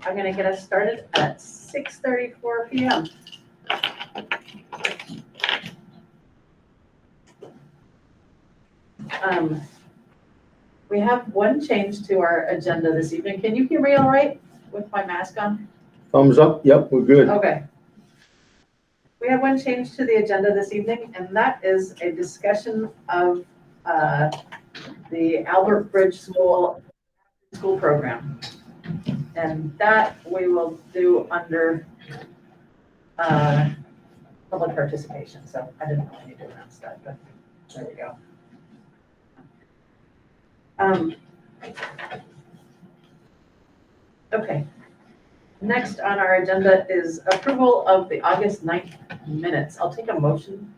I'm going to get us started at 6:34 p.m. We have one change to our agenda this evening. Can you hear me all right with my mask on? Thumbs up, yep, we're good. Okay. We have one change to the agenda this evening, and that is a discussion of the Albert Bridge School program. And that we will do under public participation. So I didn't really need to announce that, but there we go. Okay. Next on our agenda is approval of the August 9th minutes. I'll take a motion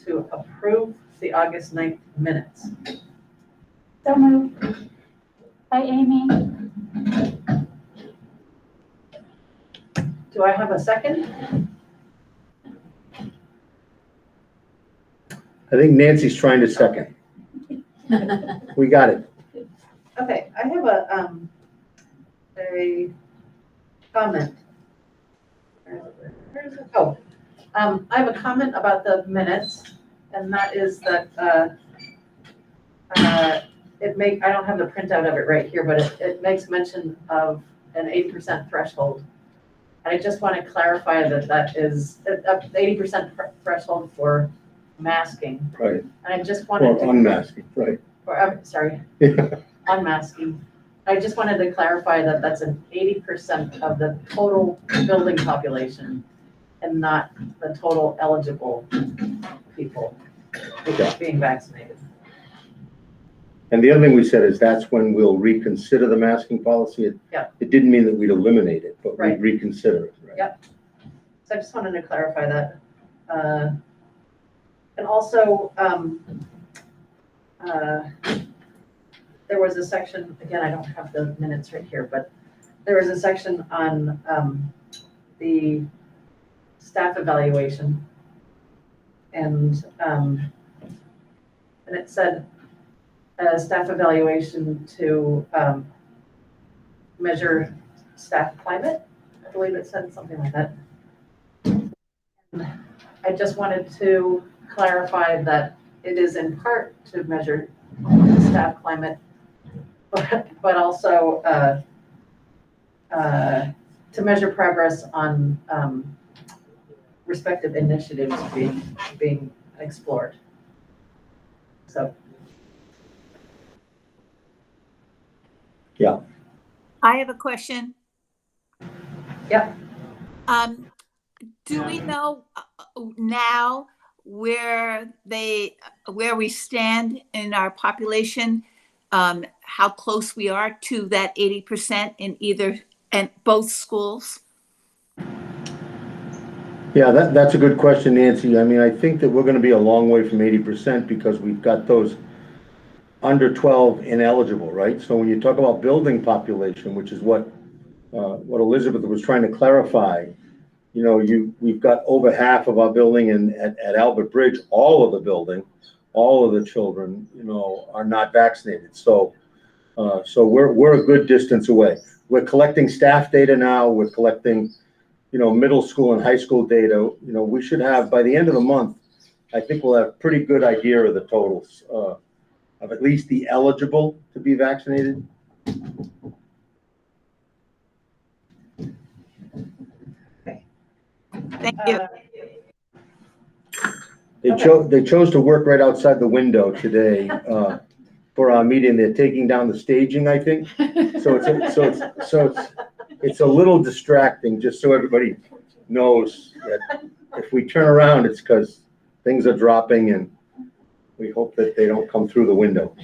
to approve the August 9th minutes. So moved. By Amy. Do I have a second? I think Nancy's trying to second. We got it. Okay, I have a comment. Where is it? Oh, I have a comment about the minutes, and that is that I don't have the printout of it right here, but it makes mention of an 80% threshold. And I just want to clarify that that is 80% threshold for masking. Right. And I just wanted Or unmasking, right. sorry, unmasking. I just wanted to clarify that that's an 80% of the total building population and not the total eligible people being vaccinated. And the other thing we said is that's when we'll reconsider the masking policy. Yeah. It didn't mean that we'd eliminate it, but Right. we'd reconsider it, right? Yep. So I just wanted to clarify that. And also, there was a section, again, I don't have the minutes right here, but there was a section on the staff evaluation. And it said staff evaluation to measure staff climate. I believe it said something like that. And I just wanted to clarify that it is in part to measure staff climate, but also to measure progress on respective initiatives being explored. So. Yeah. I have a question. Yeah. Do we know now where we stand in our population, how close we are to that 80% in both schools? Yeah, that's a good question, Nancy. I mean, I think that we're going to be a long way from 80% because we've got those under 12 ineligible, right? So when you talk about building population, which is what Elizabeth was trying to clarify, you know, we've got over half of our building at Albert Bridge, all of the building, all of the children, you know, are not vaccinated. So we're a good distance away. We're collecting staff data now. We're collecting, you know, middle school and high school data. You know, we should have, by the end of the month, I think we'll have a pretty good idea of the totals of at least the eligible to be vaccinated. Thank you. They chose to work right outside the window today for our meeting. They're taking down the staging, I think. So it's a little distracting, just so everybody knows that if we turn around, it's because things are dropping, and we hope that they don't come through the window.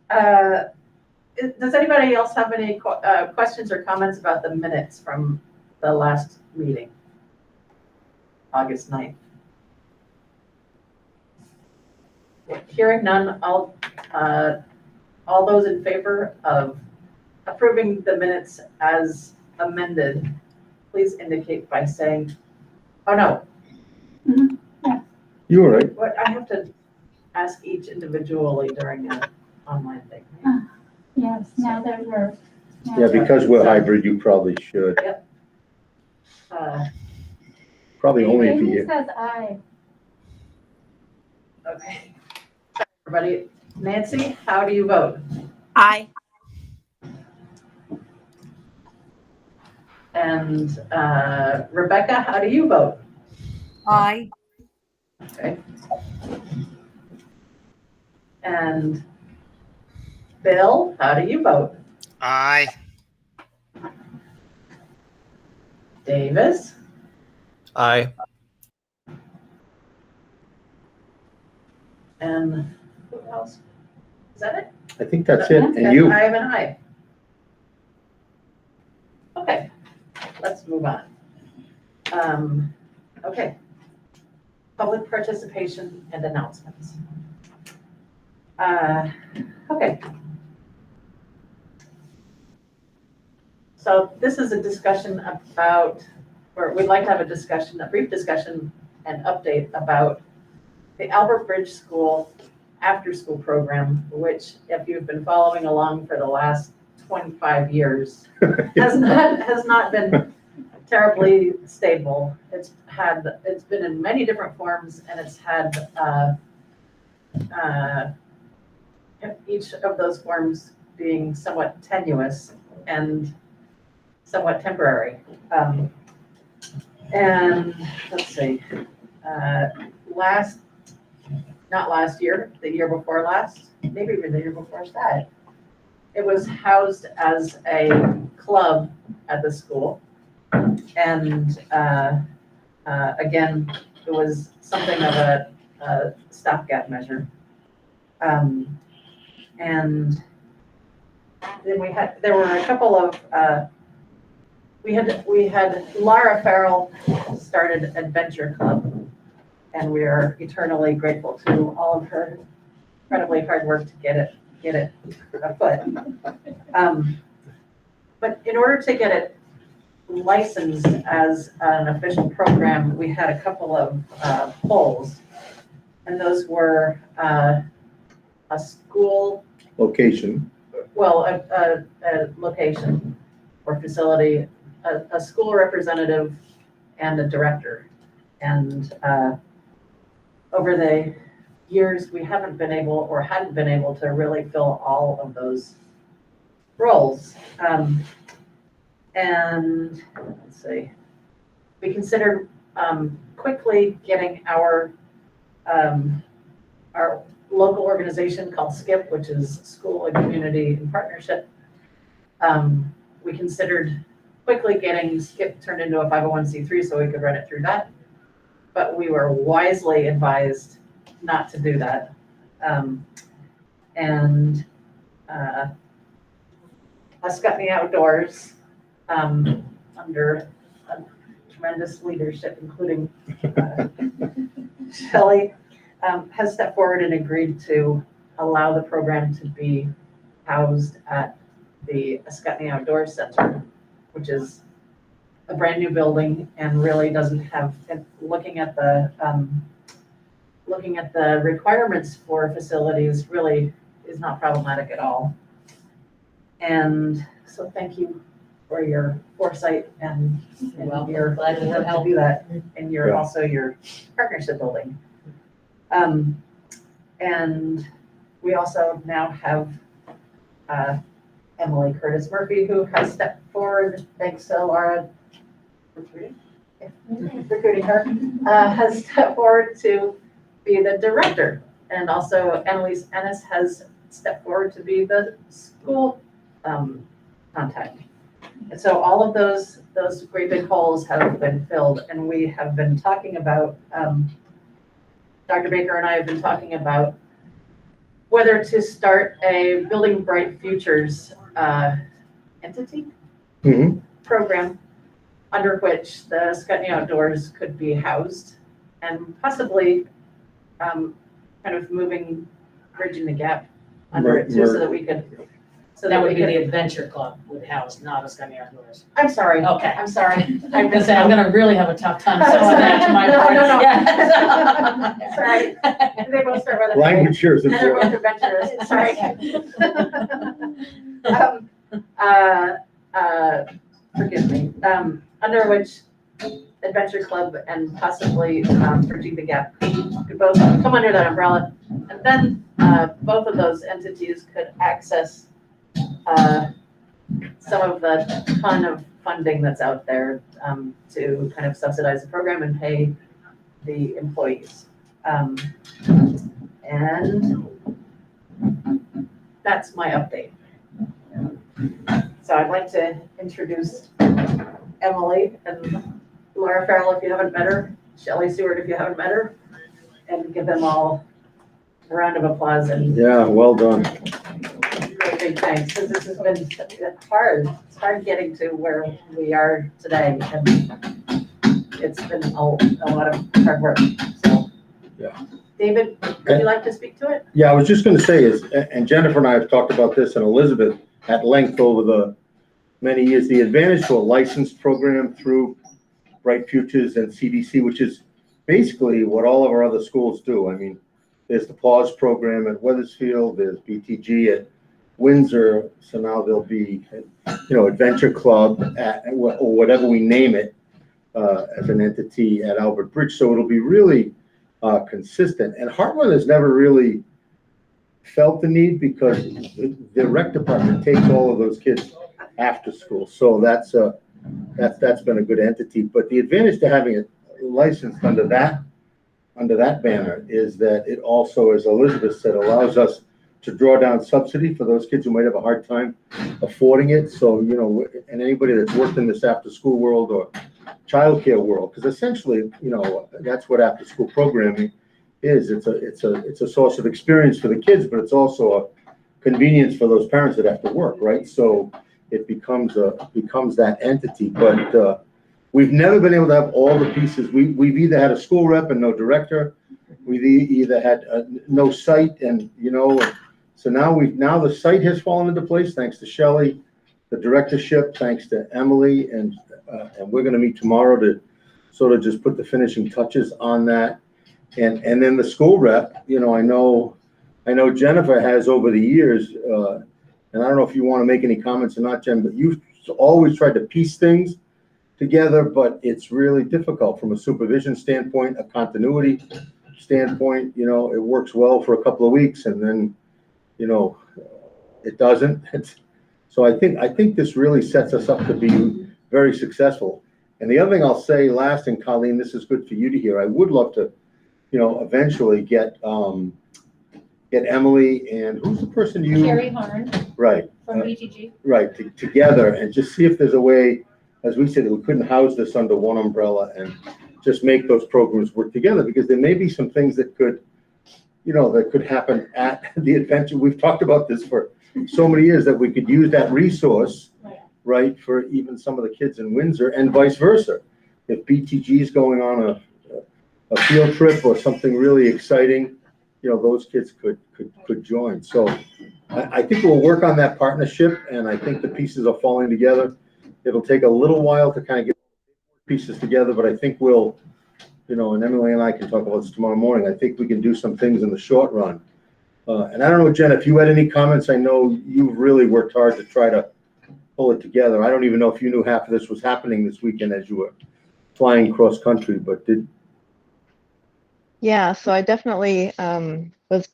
Does anybody else have any questions or comments about the minutes from the last meeting, August 9th? Hearing none, all those in favor of approving the minutes as amended, please indicate by saying, oh no. Mm-hmm. Yeah. You were right. What, I have to ask each individually during the online thing. Yes, now that we're Yeah, because we're hybrid, you probably should. Uh, Probably only if Amy you, says aye. Okay. Everybody, Nancy, how do you vote? Aye. And Rebecca, how do you vote? Aye. Okay. And Bill, how do you vote? Aye. Davis? Aye. And who else? Is that it? I think that's it, and you. I have an aye. Okay, let's move on. Okay. Public participation and announcements. Okay. So this is a discussion about, or we'd like to have a discussion, a brief discussion and update about the Albert Bridge School after-school program, which if you've been following along for the last 25 years, has not been terribly stable. It's been in many different forms, and it's had each of those forms being somewhat tenuous and somewhat temporary. And let's see, not last year, the year before last, maybe even the year before that, it was housed as a club at the school. And again, it was something of a stopgap measure. And then there were a couple of, we had Lara Farrell started Adventure Club, and we are eternally grateful to all of her incredibly hard work to get it afoot. But in order to get it licensed as an official program, we had a couple of polls, and those were a school Location. well, a location or facility, a school representative, and a director. And over the years, we hadn't been able to really fill all of those roles. And let's see, we considered quickly getting our local organization called SKIP, which is School and Community in Partnership. We considered quickly getting SKIP turned into a 501c3 so we could run it through that. But we were wisely advised not to do that. Ascutney Outdoors, under tremendous leadership, including Shelley, has stepped forward and agreed to allow the program to be housed at the Ascutney Outdoors Center, which is a brand new building and really doesn't have, looking at the requirements for facilities really is not problematic at all. And so thank you for your foresight and your Glad to work help. to do that, and Yeah. also your partnership building. And we also now have Emily Curtis Murphy, who has stepped forward, thanks to Laura recruiting her, has stepped forward to be the director. And also Annalise Ennis has stepped forward to be the school contact. And so all of those great big holes have been filled, and we have been talking about, Dr. Baker and I have been talking about whether to start a Building Bright Futures entity program under which the Ascutney Outdoors could be housed, and possibly kind of bridging the gap under it too, so that we could. So That would be the Adventure Club would house, not Ascutney Outdoors. I'm sorry. Okay. I'm sorry. I'm gonna say, I'm gonna really have a tough time selling that to my No, board. no, no. Yeah. Sorry. They both start with an A. Language here is And they're both important. adventurous, sorry. uh, uh, forgive me, under which Adventure Club and possibly Bridging the Gap could both come under that umbrella. And then both of those entities could access some of the ton of funding that's out there to kind of subsidize the program and pay the employees. And that's my update. So I'd like to introduce Emily and Laura Farrell if you haven't met her, Shelley Seward if you haven't met her, and give them all a round of applause and Yeah, well done. really big thanks, because this has been hard. It's hard getting to where we are today, and it's been a lot of hard work, so. Yeah. David, would you like to speak to it? Yeah, I was just gonna say is, and Jennifer and I have talked about this and Elizabeth at length over the many years, the advantage to a licensed program through Bright Futures and CDC, which is basically what all of our other schools do. I mean, there's the PAUSE program at Wethersfield, there's BTG at Windsor, so now there'll be, Adventure Club at, or whatever we name it, as an entity at Albert Bridge. So it'll be really consistent. And Heartland has never really felt the need because the rec department takes all of those kids after school. So that's been a good entity. But the advantage to having it licensed under that banner is that it also, as Elizabeth said, allows us to draw down subsidy for those kids who might have a hard time affording it. So, and anybody that's worked in this after school world or childcare world, because essentially, that's what after school programming is. It's a source of experience for the kids, but it's also a convenience for those parents that have to work, right? So it becomes that entity. But we've never been able to have all the pieces. We've either had a school rep and no director. We've either had no site and so now the site has fallen into place thanks to Shelley, the directorship, thanks to Emily, and we're going to meet tomorrow to sort of just put the finishing touches on that. And then the school rep, I know Jennifer has over the years, and I don't know if you want to make any comments or not, Jen, but you've always tried to piece things together, but it's really difficult from a supervision standpoint, a continuity standpoint. It works well for a couple of weeks and then, it doesn't. So I think this really sets us up to be very successful. And the other thing I'll say last, and Colleen, this is good for you to hear. I would love to, eventually get Emily and who's the person you? Carrie Horn Right. from BTG. Right, together and just see if there's a way, as we said, that we couldn't house this under one umbrella and just make those programs work together, because there may be some things that could happen at the adventure. We've talked about this for so many years that we could use that resource, right, for even some of the kids in Windsor and vice versa. If BTG is going on a field trip or something really exciting, those kids could join. So I think we'll work on that partnership, and I think the pieces are falling together. It'll take a little while to kind of get pieces together, but I think we'll, and Emily and I can talk about this tomorrow morning. I think we can do some things in the short run. And I don't know, Jen, if you had any comments. I know you've really worked hard to try to pull it together. I don't even know if you knew half of this was happening this weekend as you were flying cross country, but did. Yeah, so I definitely was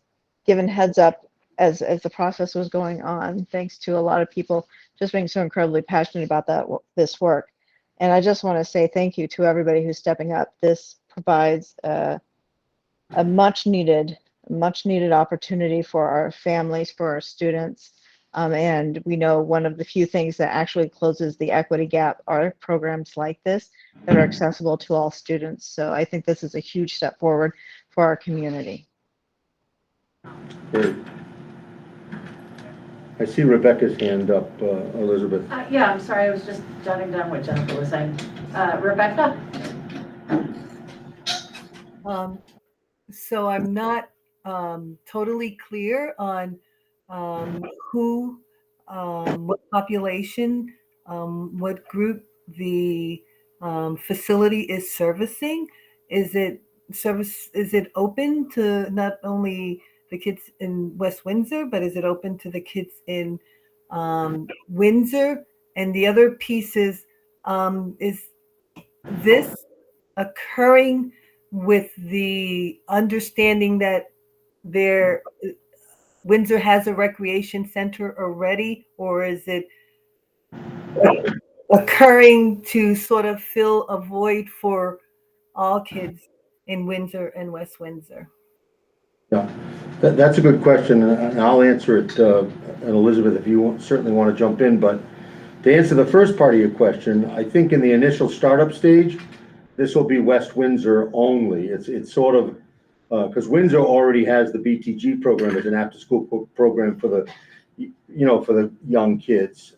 given heads up as the process was going on, thanks to a lot of people just being so incredibly passionate about this work. And I just want to say thank you to everybody who's stepping up. This provides a much needed opportunity for our families, for our students. And we know one of the few things that actually closes the equity gap are programs like this that are accessible to all students. So I think this is a huge step forward for our community. Great. I see Rebecca's hand up, Elizabeth. Yeah, I'm sorry, I was just jotting down what Jennifer was saying. Rebecca? So I'm not totally clear on who, what population, what group the facility is servicing. Is it open to not only the kids in West Windsor, but is it open to the kids in Windsor, and the other pieces, is this occurring with the understanding that Windsor has a recreation center already, or is it occurring to sort of fill a void for all kids in Windsor and West Windsor? Yeah, that's a good question, and I'll answer it, and Elizabeth, if you certainly want to jump in, but to answer the first part of your question, I think in the initial startup stage, this will be West Windsor only. It's sort of, because Windsor already has the BTG program as an after-school program for the, for the young kids.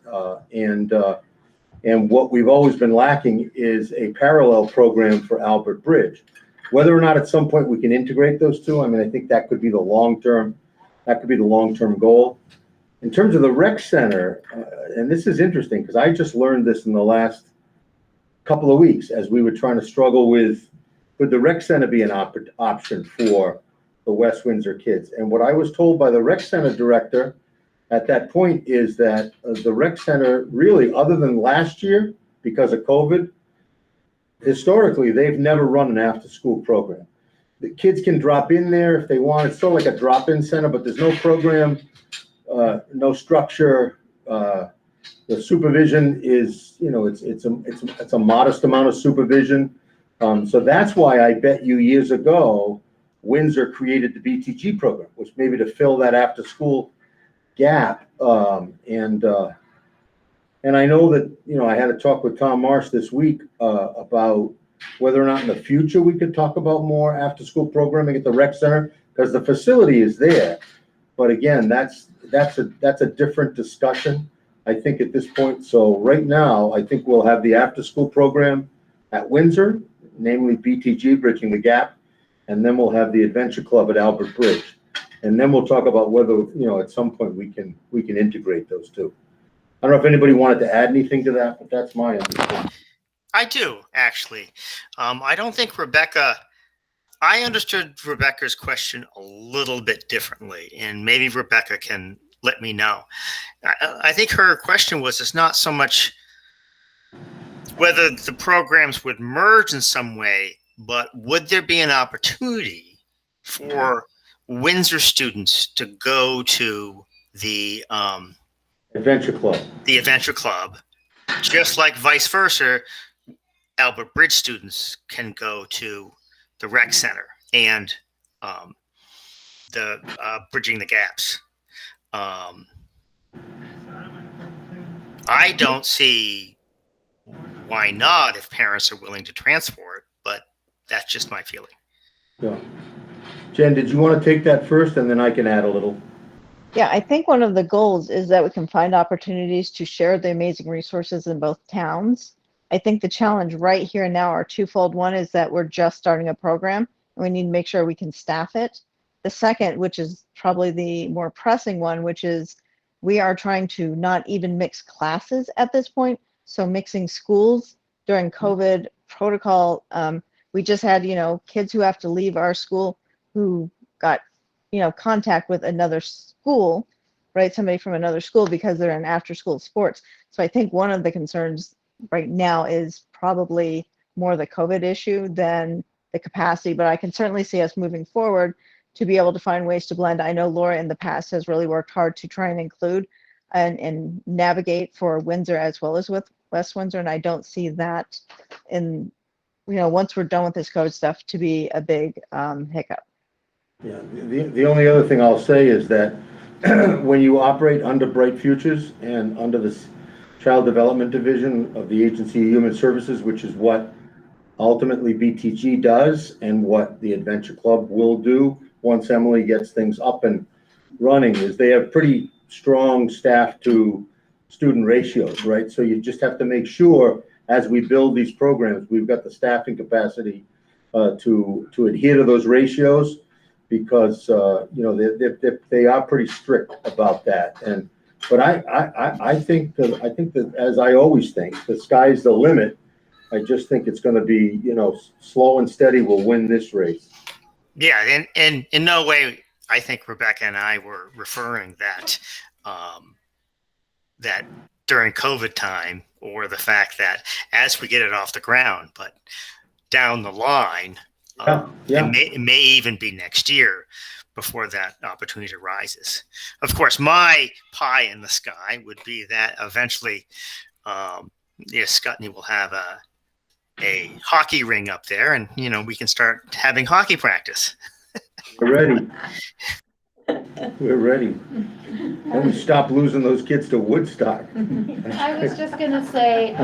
And what we've always been lacking is a parallel program for Albert Bridge. Whether or not at some point we can integrate those two, I mean, I think that could be the long-term goal. In terms of the rec center, and this is interesting because I just learned this in the last couple of weeks as we were trying to struggle with, would the rec center be an option for the West Windsor kids? And what I was told by the rec center director at that point is that the rec center really, other than last year, because of COVID, historically, they've never run an after-school program. The kids can drop in there if they want. It's sort of like a drop-in center, but there's no program, no structure. The supervision is, it's a modest amount of supervision. So that's why I bet you years ago, Windsor created the BTG program, which maybe to fill that after-school gap. And I know that, I had a talk with Tom Marsh this week about whether or not in the future we could talk about more after-school programming at the rec center, because the facility is there. But again, that's a different discussion, I think, at this point. So right now, I think we'll have the after-school program at Windsor, namely BTG, Bridging the Gap, and then we'll have the Adventure Club at Albert Bridge. And then we'll talk about whether, at some point we can integrate those two. I don't know if anybody wanted to add anything to that, but that's my understanding. I do, actually. I don't think I understood Rebecca's question a little bit differently, and maybe Rebecca can let me know. I think her question was, it's not so much whether the programs would merge in some way, but would there be an opportunity for Windsor students to go to the Adventure Club. The Adventure Club, just like vice versa, Albert Bridge students can go to the rec center and the Bridging the Gaps. I don't see why not if parents are willing to transport, but that's just my feeling. Yeah. Jen, did you want to take that first, and then I can add a little? Yeah, I think one of the goals is that we can find opportunities to share the amazing resources in both towns. I think the challenge right here and now are twofold. One is that we're just starting a program and we need to make sure we can staff it. The second, which is probably the more pressing one, which is we are trying to not even mix classes at this point. So mixing schools during COVID protocol, we just had, kids who have to leave our school who got, contact with another school, right? Somebody from another school because they're in after school sports. So I think one of the concerns right now is probably more the COVID issue than the capacity, but I can certainly see us moving forward to be able to find ways to blend. I know Laura in the past has really worked hard to try and include and navigate for Windsor as well as with West Windsor, and I don't see that in, once we're done with this code stuff to be a big hiccup. Yeah, the only other thing I'll say is that when you operate under Bright Futures and under this Child Development Division of the Agency of Human Services, which is what ultimately BTG does and what the Adventure Club will do once Emily gets things up and running, is they have pretty strong staff to student ratios, right? So you just have to make sure as we build these programs, we've got the staffing capacity to adhere to those ratios, because they are pretty strict about that. But I think that, as I always think, the sky's the limit. I just think it's going to be, slow and steady will win this race. Yeah, and in no way, I think Rebecca and I were referring that that during COVID time, or the fact that as we get it off the ground, but down the line, Yeah. it may even be next year before that opportunity arises. Of course, my pie in the sky would be that eventually, Scutney will have a hockey ring up there, and we can start having hockey practice. We're ready. We're ready. And we stop losing those kids to Woodstock. I was just gonna say,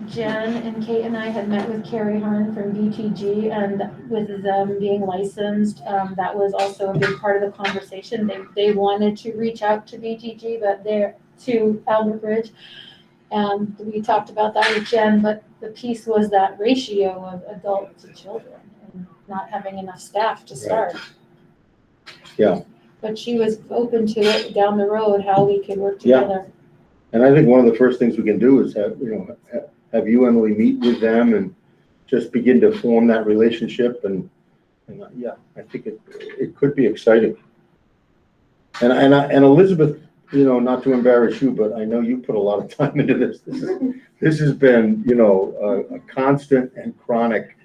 Jen and Kate and I had met with Carrie Hahn from BTG, and with them being licensed, that was also a big part of the conversation. They wanted to reach out to BTG, but they're to Albert Bridge. And we talked about that with Jen, but the piece was that ratio of adult to children and not having enough staff to start. Yeah. But she was open to it down the road, how we could work together. And I think one of the first things we can do is have you, Emily, meet with them and just begin to form that relationship. And yeah, I think it could be exciting. And Elizabeth, not to embarrass you, but I know you put a lot of time into this. This has been, a constant and chronic.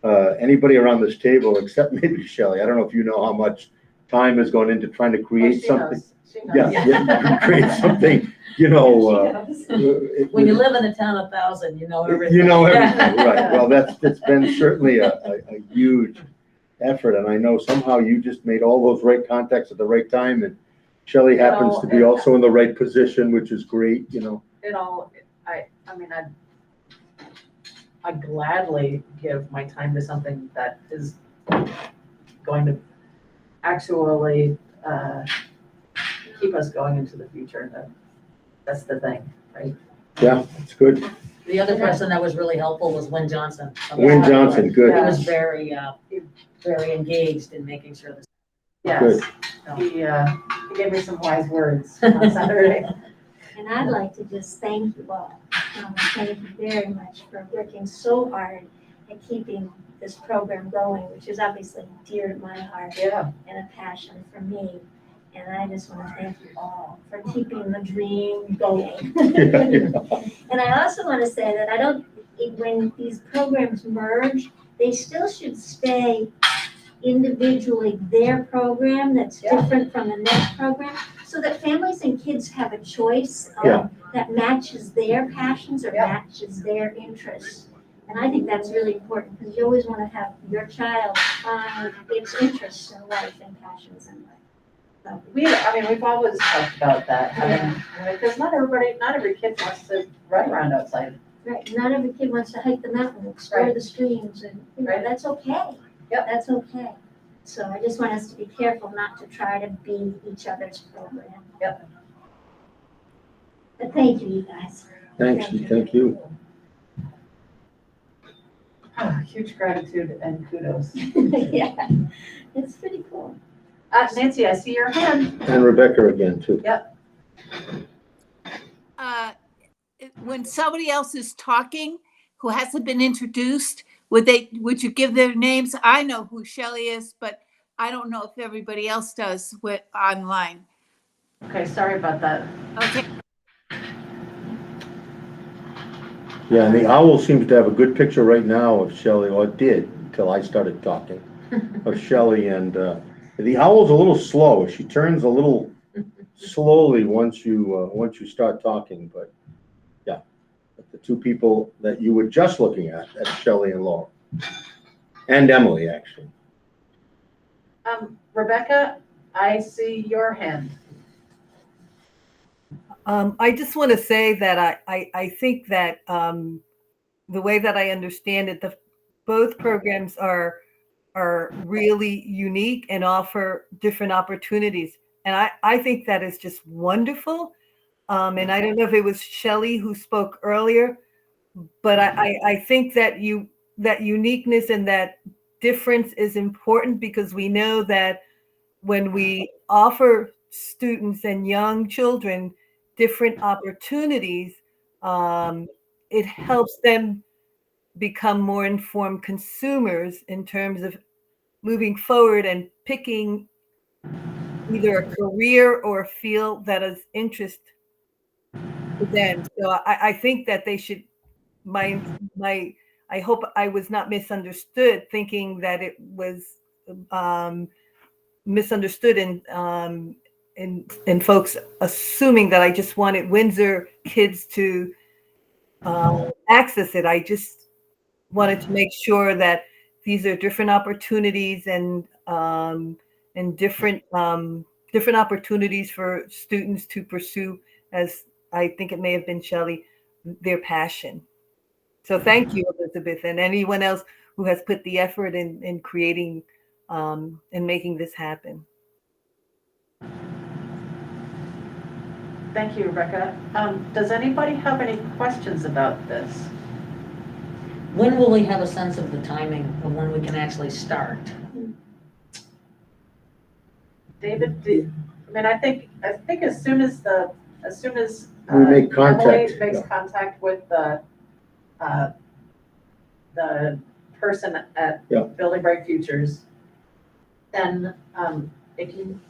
Anybody around this table, except maybe Shelley, I don't know if you know how much time has gone into trying to create something. She knows. Create something, When you live in a town of 1,000, you know everything. You know everything, right. Well, it's been certainly a huge effort, and I know somehow you just made all those right contacts at the right time, and Shelley happens to be also in the right position, which is great, I gladly give my time to something that is going to actually keep us going into the future. That's the thing, right? Yeah, it's good. The other person that was really helpful was Wynn Johnson. Wynn Johnson, good. He was very engaged in making sure this. Yes, he gave me some wise words on Saturday. And I'd like to just thank you all. Thank you very much for working so hard at keeping this program going, which is obviously dear to my heart and a passion for me. And I just want to thank you all for keeping the dream going. And I also want to say that when these programs merge, they still should stay individually their program that's different from the next program, so that families and kids have a choice that matches their passions or matches their interests. And I think that's really important, because you always want to have your child find its interests in life and passions in life. So, we've always talked about that, because not every kid wants to run around outside. right, not every kid wants to hike the mountain, explore the streams, and that's okay. That's okay. So I just want us to be careful not to try to be each other's program. But thank you, you guys. Thank you. Huge gratitude and kudos. Yeah, it's pretty cool. Nancy, I see your hand. And Rebecca again, too. When somebody else is talking who hasn't been introduced, would you give their names? I know who Shelley is, but I don't know if everybody else does online. Okay, sorry about that. Okay. Yeah, and the owl seems to have a good picture right now of Shelley, or it did until I started talking, of Shelley. And the owl's a little slow. She turns a little slowly once you start talking. But yeah, the two people that you were just looking at, that's Shelley and Laura, and Emily, actually. Rebecca, I see your hand. I just want to say that I think that the way that I understand it, both programs are really unique and offer different opportunities. And I think that is just wonderful. And I don't know if it was Shelley who spoke earlier, but I think that that uniqueness and that difference is important, because we know that when we offer students and young children different opportunities, it helps them become more informed consumers in terms of moving forward and picking either a career or a field that is interest for them. So I think that they should, I hope I was not misunderstood, thinking that it was misunderstood and folks assuming that I just wanted Windsor kids to access it. I just wanted to make sure that these are different opportunities and different opportunities for students to pursue, as I think it may have been Shelley, their passion. So thank you, Elizabeth, and anyone else who has put the effort in creating and making this happen. Thank you, Rebecca. Does anybody have any questions about this? When will we have a sense of the timing of when we can actually start? David, I think as soon as We make contact, Emily makes yeah. contact with the person at Yeah. Building Bright Futures, then it can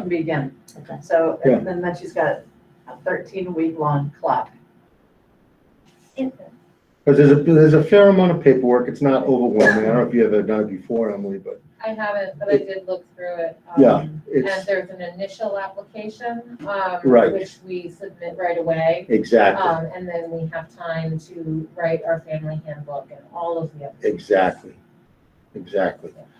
begin. Okay. So, Yeah. and then she's got a 13-week long clock. Because there's a fair amount of paperwork. It's not overwhelming. I don't know if you ever done it before, Emily, but I haven't, but I did look through it. yeah, And it's there's an initial application, Right. which we submit right away. exactly, And then we have time to write our family handbook and all of the other. exactly.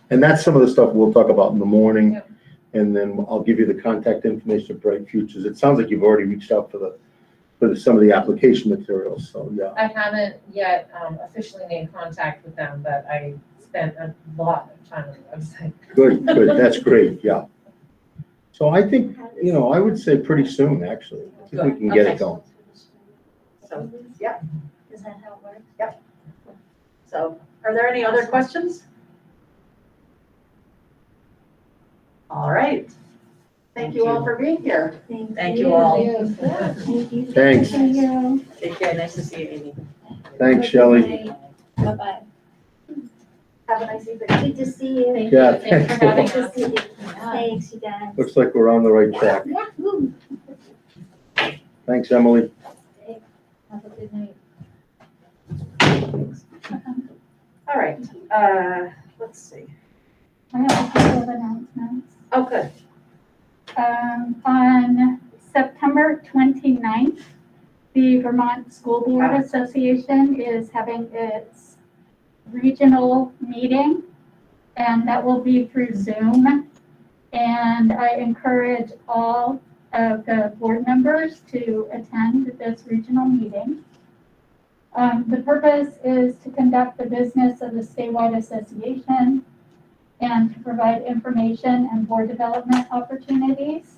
And that's some of the stuff we'll talk about in the morning. Yep. And then I'll give you the contact information of Bright Futures. It sounds like you've already reached out for some of the application materials, so yeah. I haven't yet officially made contact with them, but I spent a lot of time on the website. Good, that's great, yeah. So I think, I would say pretty soon, actually. I think we can get it going. So, yeah. Is that how it works? So, are there any other questions? All right. Thank you all for being here. Thank you all. Thank you. Thanks. Thank you. Take care. Nice to see you, Amy. Thanks, Shelley. Bye-bye. Have a nice evening. Good to see you. Thank Yeah, you. Thanks for having Good to us. see you. Thanks, you guys. Looks like we're on the right track. Yahoo. Thanks, Emily. Have a good night. All right, let's see. I have a couple of announcements. Oh, good. On September 29th, the Vermont School Board Association is having its regional meeting, and that will be through Zoom. And I encourage all of the board members to attend this regional meeting. The purpose is to conduct the business of the statewide association and to provide information and board development opportunities.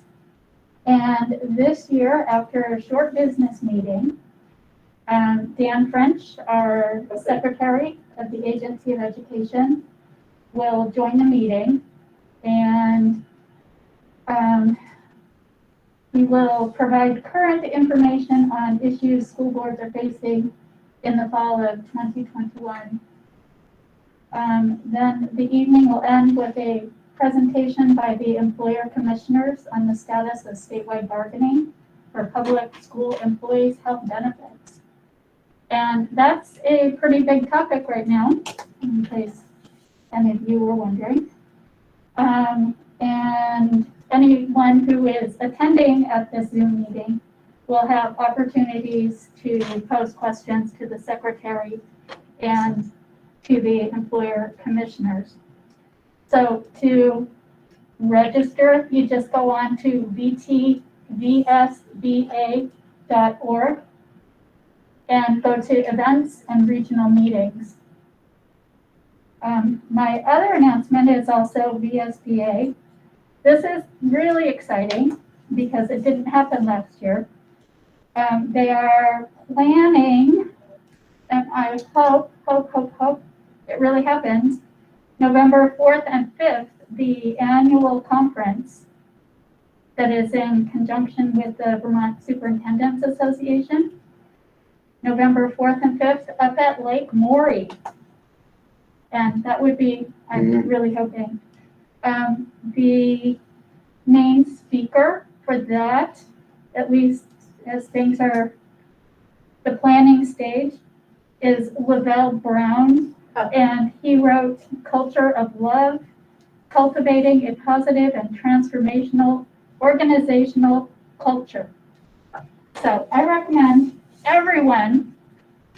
And this year, after a short business meeting, Dan French, our secretary of the Agency of Education, will join the meeting, and he will provide current information on issues school boards are facing in the fall of 2021. Then the evening will end with a presentation by the employer commissioners on the status of statewide bargaining for public school employees' health benefits. And that's a pretty big topic right now, in case any of you were wondering. And anyone who is attending at this Zoom meeting will have opportunities to pose questions to the secretary and to the employer commissioners. So to register, you just go on to vtvsba.org and go to events and regional meetings. My other announcement is also VSBA. This is really exciting because it didn't happen last year. They are planning, and I hope it really happens, November 4th and 5th, the annual conference that is in conjunction with the Vermont Superintendents Association. November 4th and 5th up at Lake Maury. And that would be, I'm really hoping. The main speaker for that, at least as things are the planning stage, is Lavelle Brown. And he wrote Culture of Love, Cultivating a Positive and Transformational Organizational Culture. So I recommend everyone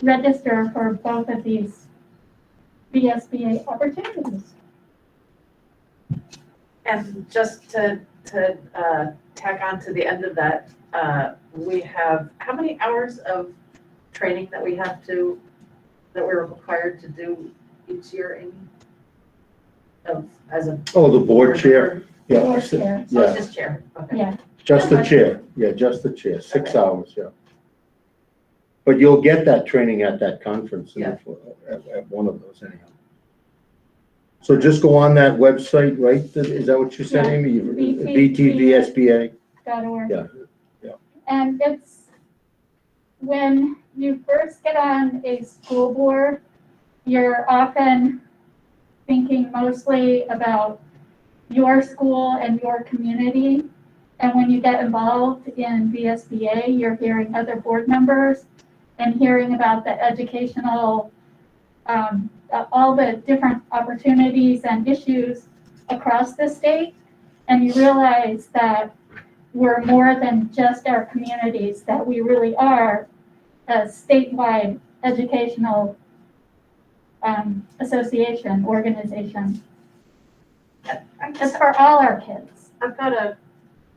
register for both of these VSBA opportunities. And just to tack on to the end of that, we have, how many hours of training that we're required to do each year, Amy? As a. Oh, the board chair? Yeah, Board chair. So it's yeah, just chair, okay. Yeah, just the chair, yeah, just the chair, 6 hours, yeah. But you'll get that training at that conference, Yeah. at one of those anyhow. So just go on that website, right? Is that what you said, Yeah. Amy? VTVSBA. VTVSBA? .org. Yeah. And it's, when you first get on a school board, you're often thinking mostly about your school and your community. And when you get involved in VSBA, you're hearing other board members and hearing about the educational, all the different opportunities and issues across the state. And you realize that we're more than just our communities, that we really are a statewide educational association, organization. It's for all our kids. I've got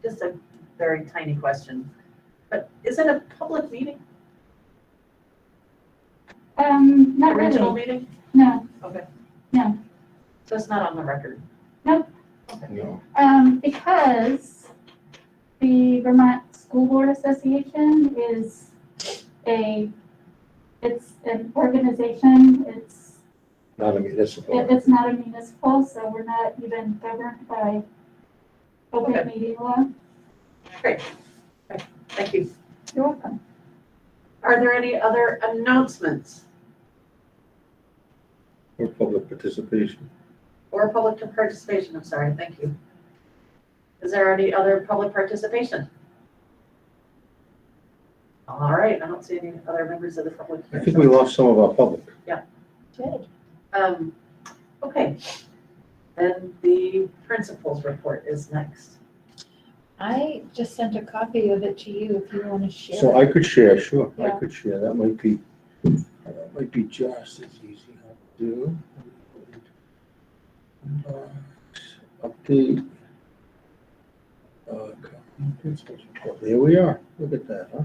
just a very tiny question, but is it a public meeting? Not Original really, meeting? no, Okay. No. So it's not on the record? No. because the Vermont School Board Association is it's an organization, it's Not a municipal. it's not a municipal, so we're not even governed by open Okay. meeting law. Great. Okay, thank you. You're welcome. Are there any other announcements Or public participation. or public participation? I'm sorry, thank you. Is there any other public participation? All right, I don't see any other members of the public I here. think we lost some of our public. Good. Okay, then the principal's report is next. I just sent a copy of it to you if you want to share. So I could share, sure, I Yeah. could share. That might be just as easy to do. Update. Principal's report. There we are. Look at that, huh?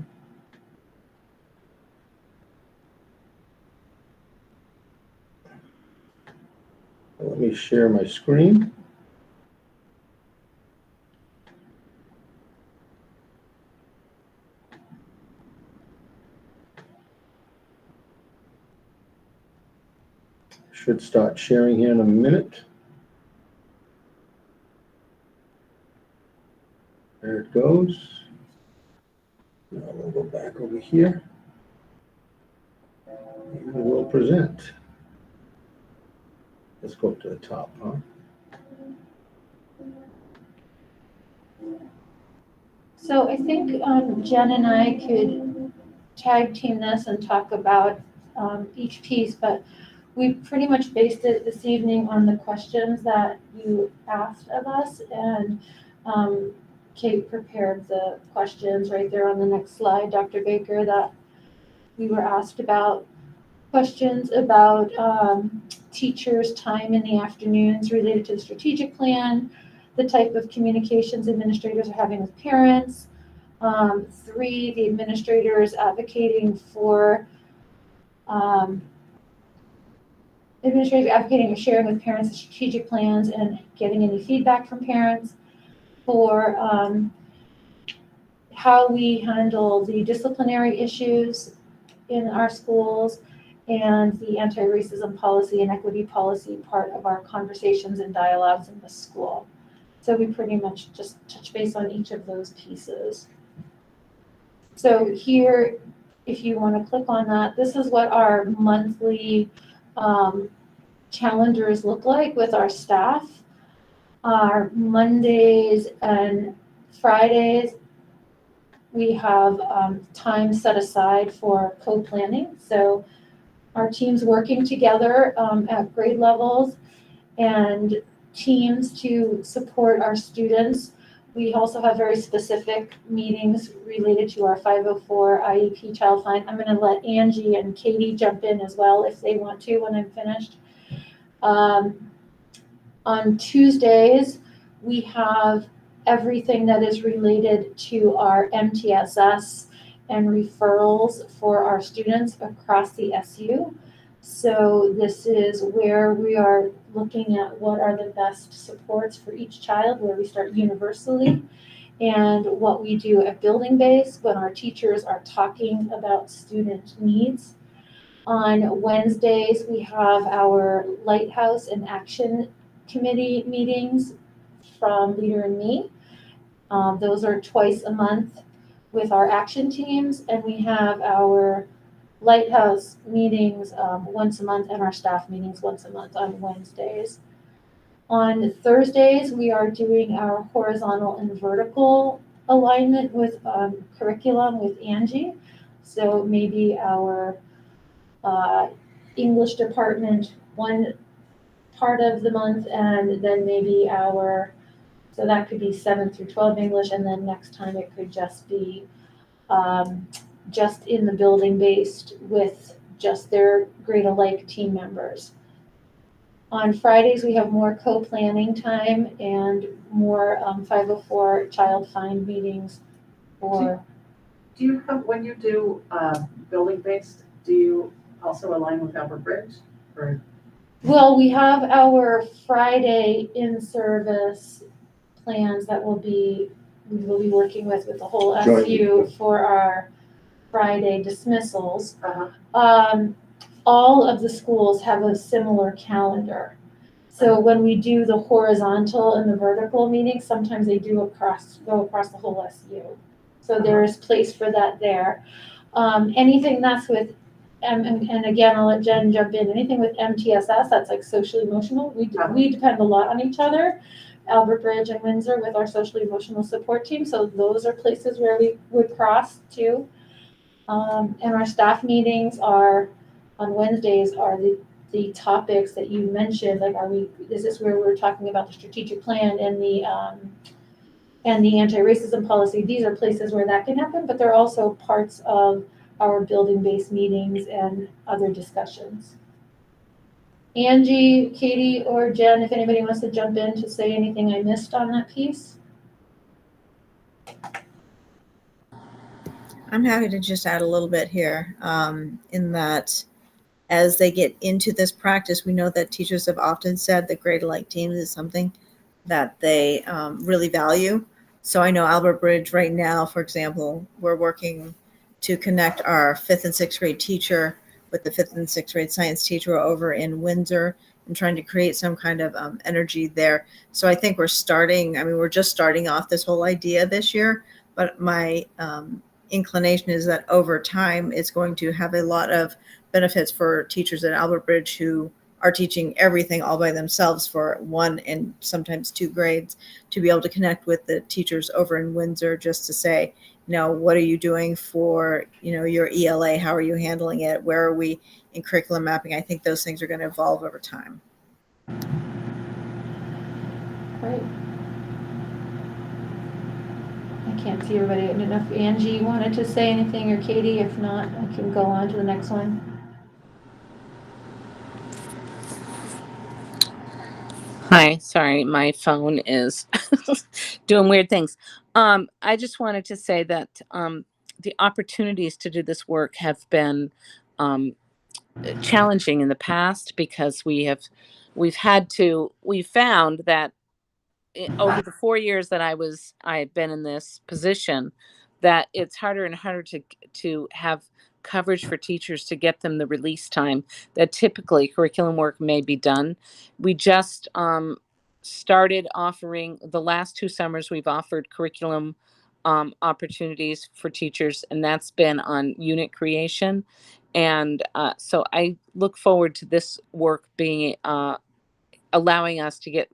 Let me share my screen. Should start sharing here in a minute. There it goes. Now we'll go back over here. And we'll present. Let's go up to the top, huh? So I think Jen and I could tag team this and talk about each piece, but we pretty much based it this evening on the questions that you asked of us, and Kate prepared the questions right there on the next slide, Dr. Baker, that we were asked about. Questions about teachers' time in the afternoons related to the strategic plan, the type of communications administrators are having with parents. 3, the administrators advocating for or sharing with parents the strategic plans and getting any feedback from parents. 4, how we handle the disciplinary issues in our schools and the anti-racism policy and equity policy part of our conversations and dialogues in the school. So we pretty much just touch base on each of those pieces. So here, if you want to click on that, this is what our monthly calendars look like with our staff. Our Mondays and Fridays, we have time set aside for co-planning. So our teams working together at grade levels and teams to support our students. We also have very specific meetings related to our 504 IEP Child Find. I'm going to let Angie and Katie jump in as well if they want to when I'm finished. On Tuesdays, we have everything that is related to our MTSS and referrals for our students across the SU. So this is where we are looking at what are the best supports for each child, where we start universally, and what we do at building base when our teachers are talking about student needs. On Wednesdays, we have our Lighthouse and Action Committee meetings from Leader and me. Those are twice a month with our action teams, and we have our Lighthouse meetings once a month and our staff meetings once a month on Wednesdays. On Thursdays, we are doing our horizontal and vertical alignment with curriculum with Angie. So maybe our English department one part of the month, and then maybe so that could be 7 through 12 English, and then next time it could just be just in the building based with just their grade alike team members. On Fridays, we have more co-planning time and more 504 Child Find meetings for. Do you have, when you do building based, do you also align with Albert Bridge? Or? Well, we have our Friday in-service plans that we will be working with the whole SU for our Friday dismissals. All of the schools have a similar calendar. So when we do the horizontal and the vertical meetings, sometimes they do go across the whole SU. So there is place for that there. Anything that's with, and again, I'll let Jen jump in, anything with MTSS, that's like social emotional, we depend a lot on each other, Albert Bridge and Windsor with our social emotional support team. So those are places where we would cross too. And our staff meetings are on Wednesdays are the topics that you mentioned, like is this where we're talking about the strategic plan and the anti-racism policy? These are places where that can happen, but they're also parts of our building-based meetings and other discussions. Angie, Katie, or Jen, if anybody wants to jump in to say anything I missed on that piece. I'm happy to just add a little bit here in that as they get into this practice, we know that teachers have often said that grade alike teams is something that they really value. So I know Albert Bridge right now, for example, we're working to connect our 5th and 6th grade teacher with the 5th and 6th grade science teacher over in Windsor and trying to create some kind of energy there. So I think we're just starting off this whole idea this year, but my inclination is that over time, it's going to have a lot of benefits for teachers at Albert Bridge who are teaching everything all by themselves for 1 and sometimes 2 grades to be able to connect with the teachers over in Windsor just to say, what are you doing for, your ELA? How are you handling it? Where are we in curriculum mapping? I think those things are going to evolve over time. Great. I can't see everybody. I don't know if Angie wanted to say anything or Katie. If not, I can go on to the next one. Hi, sorry, my phone is doing weird things. I just wanted to say that the opportunities to do this work have been challenging in the past because we found that over the 4 years that I had been in this position, that it's harder and harder to have coverage for teachers to get them the release time that typically curriculum work may be done. We just started offering, the last 2 summers we've offered curriculum opportunities for teachers, and that's been on unit creation. And so I look forward to this work being allowing us to get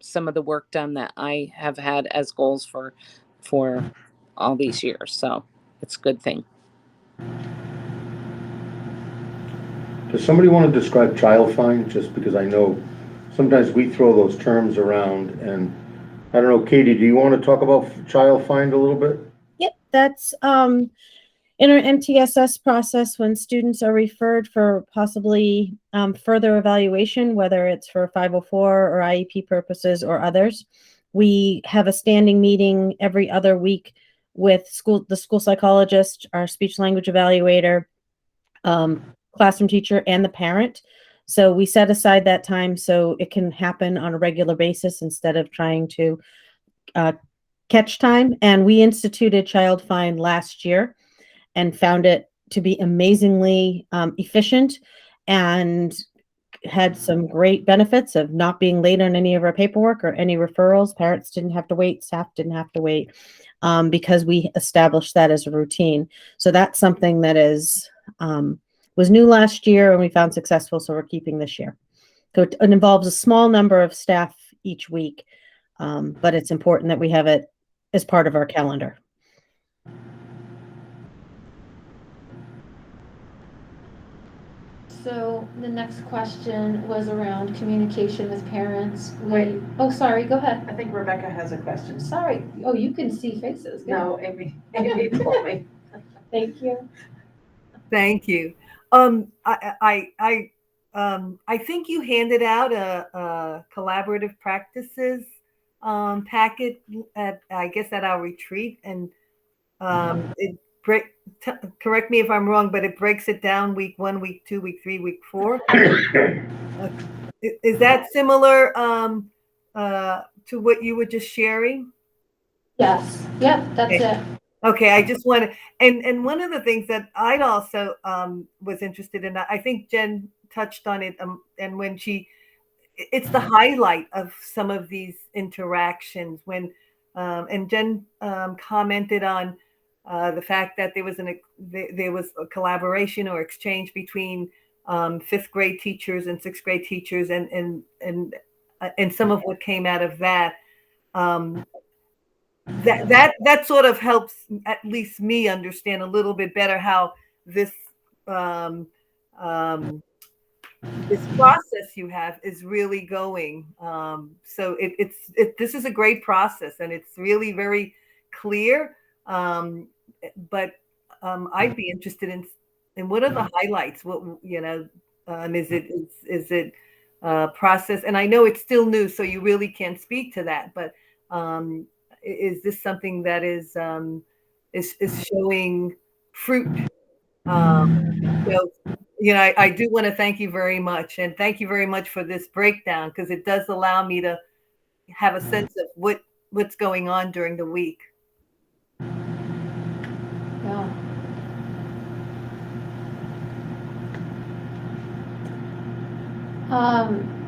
some of the work done that I have had as goals for all these years. So it's a good thing. Does somebody want to describe child find, just because I know sometimes we throw those terms around, and I don't know, Katie, do you want to talk about child find a little bit? Yep, that's in our MTSS process when students are referred for possibly further evaluation, whether it's for 504 or IEP purposes or others. We have a standing meeting every other week with the school psychologist, our speech language evaluator, classroom teacher, and the parent. So we set aside that time so it can happen on a regular basis instead of trying to catch time. And we instituted Child Find last year and found it to be amazingly efficient and had some great benefits of not being late on any of our paperwork or any referrals. Parents didn't have to wait, staff didn't have to wait, because we established that as a routine. So that's something that was new last year and we found successful, so we're keeping this year. So it involves a small number of staff each week, but it's important that we have it as part of our calendar. So the next question was around communication with parents. Wait. Oh, sorry, go ahead. I think Rebecca has a question. Sorry. Oh, you can see faces. Good. No, Amy told me. Thank you. Thank you. I think you handed out a collaborative practices packet at our retreat, and correct me if I'm wrong, but it breaks it down week 1, week 2, week 3, week 4. Is that similar to what you were just sharing? Yes. Yep. That's it. Okay, I just want to, and one of the things that I'd also was interested in, I think Jen touched on it, and when it's the highlight of some of these interactions when, and Jen commented on the fact that there was a collaboration or exchange between 5th grade teachers and 6th grade teachers, and some of what came out of that. That sort of helps at least me understand a little bit better how this this process you have is really going. So this is a great process, and it's really very clear. But I'd be interested in what are the highlights? What is it process? And I know it's still new, so you really can't speak to that. But is this something that is showing fruit? I do want to thank you very much, and thank you very much for this breakdown, because it does allow me to have a sense of what's going on during the week. Yeah.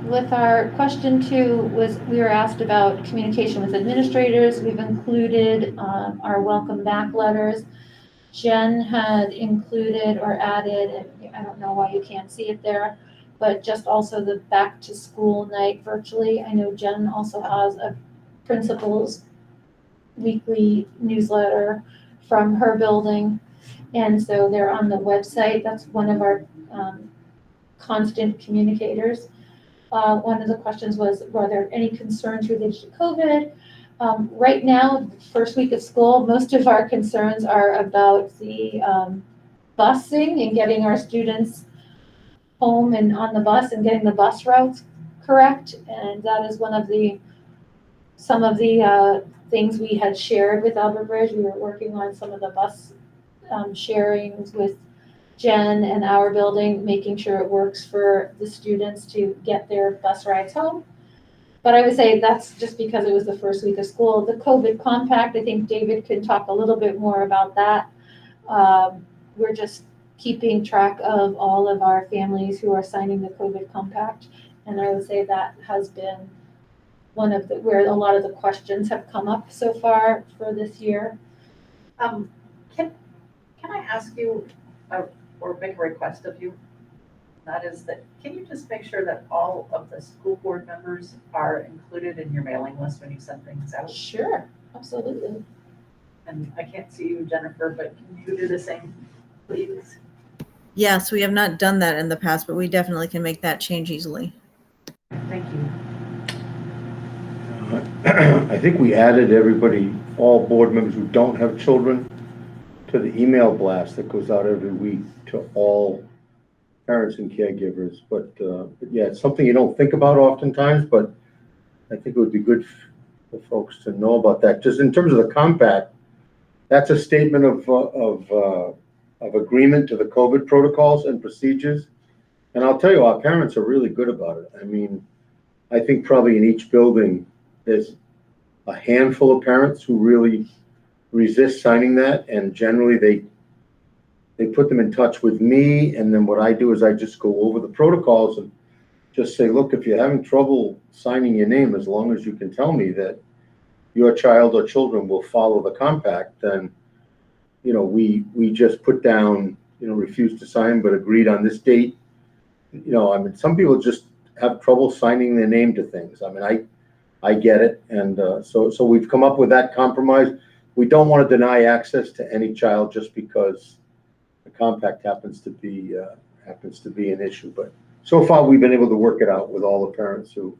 With our question 2 we were asked about communication with administrators. We've included our welcome back letters. Jen had included or added, and I don't know why you can't see it there, but just also the back to school night virtually. I know Jen also has a principal's weekly newsletter from her building, and so they're on the website. That's one of our constant communicators. One of the questions was, were there any concerns related to COVID? Right now, first week of school, most of our concerns are about the busing and getting our students home and on the bus and getting the bus routes correct. And that is some of the things we had shared with Albert Bridge. We were working on some of the bus sharings with Jen and our building, making sure it works for the students to get their bus rides home. But I would say that's just because it was the first week of school. The COVID compact, I think David could talk a little bit more about that. We're just keeping track of all of our families who are signing the COVID compact. And I would say that has been one of where a lot of the questions have come up so far for this year. Can I ask you or make a request of you? That is that, can you just make sure that all of the school board members are included in your mailing list when you send things out? Sure, absolutely. And I can't see you, Jennifer, but can you do the same, please? Yes, we have not done that in the past, but we definitely can make that change easily. Thank you. I think we added everybody, all board members who don't have children, to the email blast that goes out every week to all parents and caregivers. But yeah, it's something you don't think about oftentimes, but I think it would be good for folks to know about that. Just in terms of the compact, that's a statement of agreement to the COVID protocols and procedures. And I'll tell you, our parents are really good about it. I mean, I think probably in each building, there's a handful of parents who really resist signing that, and generally they put them in touch with me, and then what I do is I just go over the protocols and just say, look, if you're having trouble signing your name, as long as you can tell me that your child or children will follow the compact, then, you know, we just put down, you know, refused to sign but agreed on this date. You know, I mean, some people just have trouble signing their name to things. I mean, I get it, and so we've come up with that compromise. We don't want to deny access to any child just because the compact happens to be an issue. But so far, we've been able to work it out with all the parents who,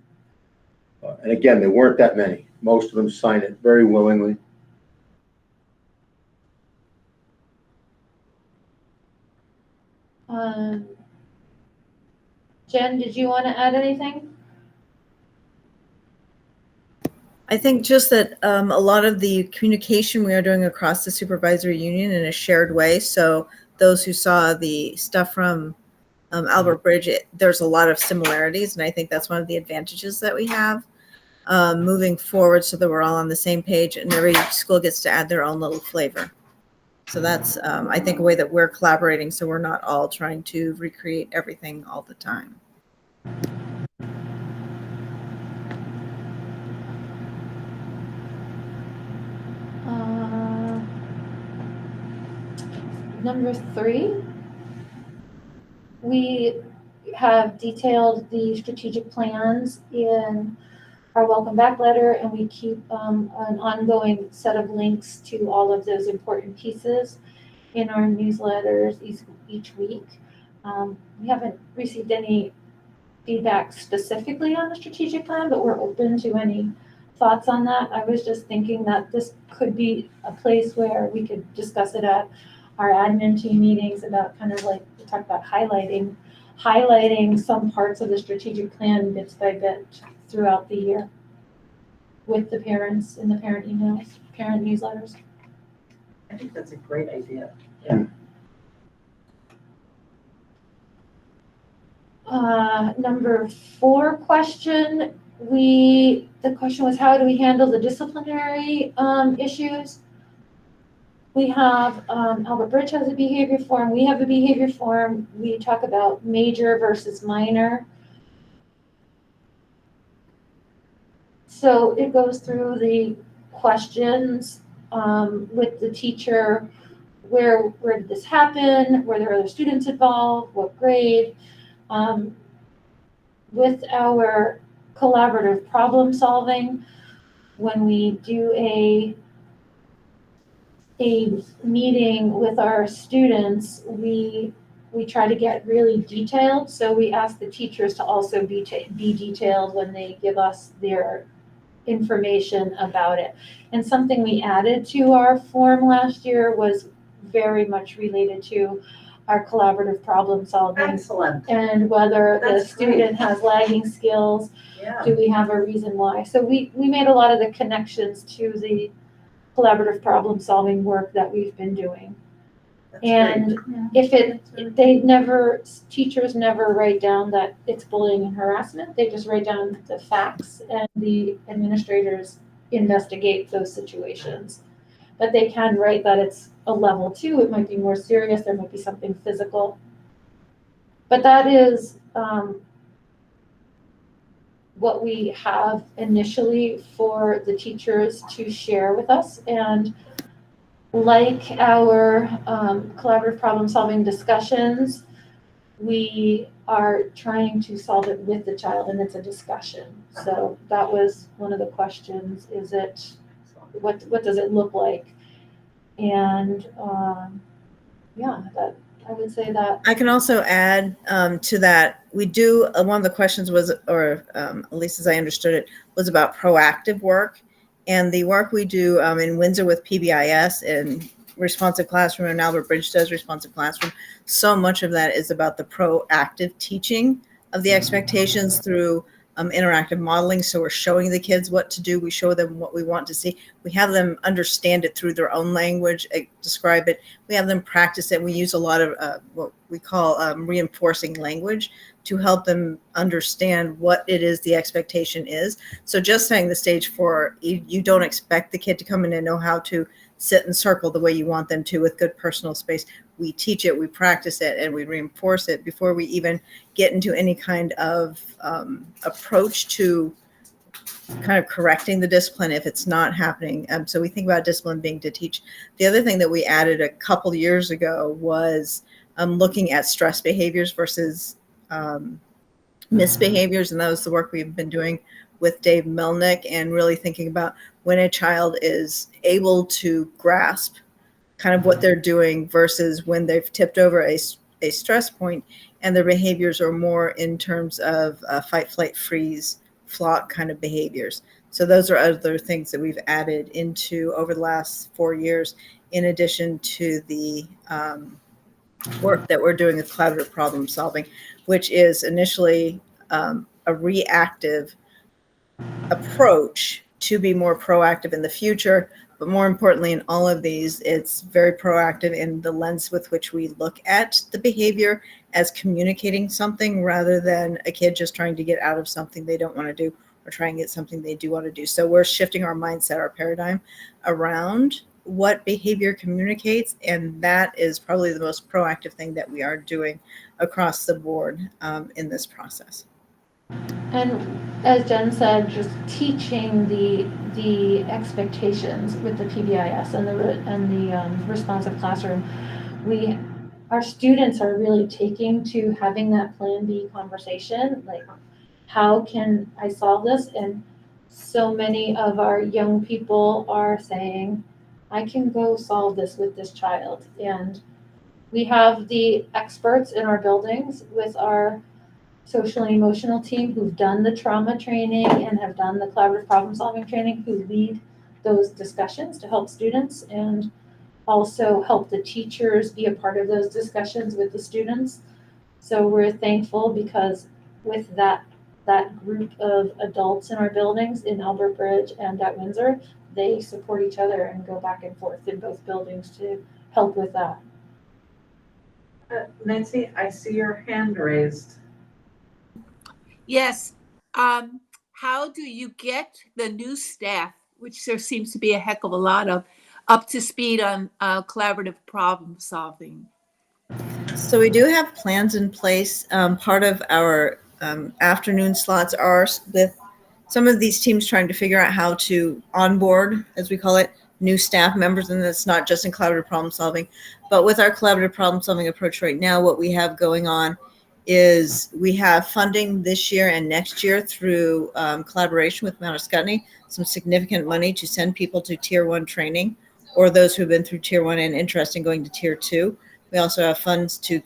and again, there weren't that many. Most of them signed it very willingly. Jen, did you want to add anything? I think just that a lot of the communication we are doing across the supervisory union in a shared way. So those who saw the stuff from Albert Bridge, there's a lot of similarities, and I think that's one of the advantages that we have moving forward, so that we're all on the same page and every school gets to add their own little flavor. So that's, I think, a way that we're collaborating, so we're not all trying to recreate everything all the time. Number 3, we have detailed the strategic plans in our welcome back letter, and we keep an ongoing set of links to all of those important pieces in our newsletters each week. We haven't received any feedback specifically on the strategic plan, but we're open to any thoughts on that. I was just thinking that this could be a place where we could discuss it at our admin team meetings about kind of like we talked about highlighting some parts of the strategic plan bits by bit throughout the year with the parents in the parent emails, parent newsletters. I think that's a great idea. Yeah. Number 4 question, the question was, how do we handle the disciplinary issues? We have, Albert Bridge has a behavior form, we have a behavior form, we talk about major versus minor. So it goes through the questions with the teacher, where did this happen, were there other students involved, what grade? With our collaborative problem solving, when we do a meeting with our students, we try to get really detailed. So we ask the teachers to also be detailed when they give us their information about it. And something we added to our form last year was very much related to our collaborative problem solving. Excellent. And whether That's the student has lagging skills, Yeah. do we have a reason why? So we made a lot of the connections to the collaborative problem solving work that we've been doing. That's And teachers never write down that it's bullying and harassment. They just write down the facts, and the administrators investigate those situations. But they can write that it's a level 2. It might be more serious. There might be something physical. But that is what we have initially for the teachers to share with us. And like our collaborative problem solving discussions, we are trying to solve it with the child, and it's a discussion. So that was one of the questions, is it, what does it look like? And, yeah, that, I would say that. I can also add to that, we do, one of the questions was, or at least as I understood it, was about proactive work. And the work we do in Windsor with PBIS and Responsive Classroom, and Albert Bridge does Responsive Classroom, so much of that is about the proactive teaching of the expectations through interactive modeling. So we're showing the kids what to do. We show them what we want to see. We have them understand it through their own language, describe it. We have them practice it. We use a lot of what we call reinforcing language to help them understand what it is the expectation is. So just setting the stage for, you don't expect the kid to come in and know how to sit in circle the way you want them to with good personal space. We teach it, we practice it, and we reinforce it before we even get into any kind of approach to kind of correcting the discipline if it's not happening. So we think about discipline being to teach. The other thing that we added a couple years ago was looking at stress behaviors versus misbehaviors, and that was the work we've been doing with Dave Melnick, and really thinking about when a child is able to grasp kind of what they're doing versus when they've tipped over a stress point and their behaviors are more in terms of fight, flight, freeze, flock kind of behaviors. So those are other things that we've added into over the last 4 years, in addition to the work that we're doing with collaborative problem solving, which is initially a reactive approach to be more proactive in the future. But more importantly, in all of these, it's very proactive in the lens with which we look at the behavior as communicating something rather than a kid just trying to get out of something they don't want to do or trying to get something they do want to do. So we're shifting our mindset, our paradigm around what behavior communicates. And that is probably the most proactive thing that we are doing across the board in this process. And as Jen said, just teaching the expectations with the PBIS and the responsive classroom, our students are really taking to having that Plan B conversation, like, how can I solve this? And so many of our young people are saying, I can go solve this with this child. And we have the experts in our buildings with our social and emotional team who've done the trauma training and have done the collaborative problem solving training, who lead those discussions to help students and also help the teachers be a part of those discussions with the students. So we're thankful because with that group of adults in our buildings in Albert Bridge and at Windsor, they support each other and go back and forth in both buildings to help with that. Nancy, I see your hand raised. Yes. How do you get the new staff, which there seems to be a heck of a lot of, up to speed on collaborative problem solving? So we do have plans in place. Part of our afternoon slots are with some of these teams trying to figure out how to onboard, as we call it, new staff members. And it's not just in collaborative problem solving, but with our collaborative problem solving approach right now, what we have going on is we have funding this year and next year through collaboration with Mount Scottney, some significant money to send people to Tier 1 training, or those who have been through Tier 1 and interested in going to Tier 2. We also have funds to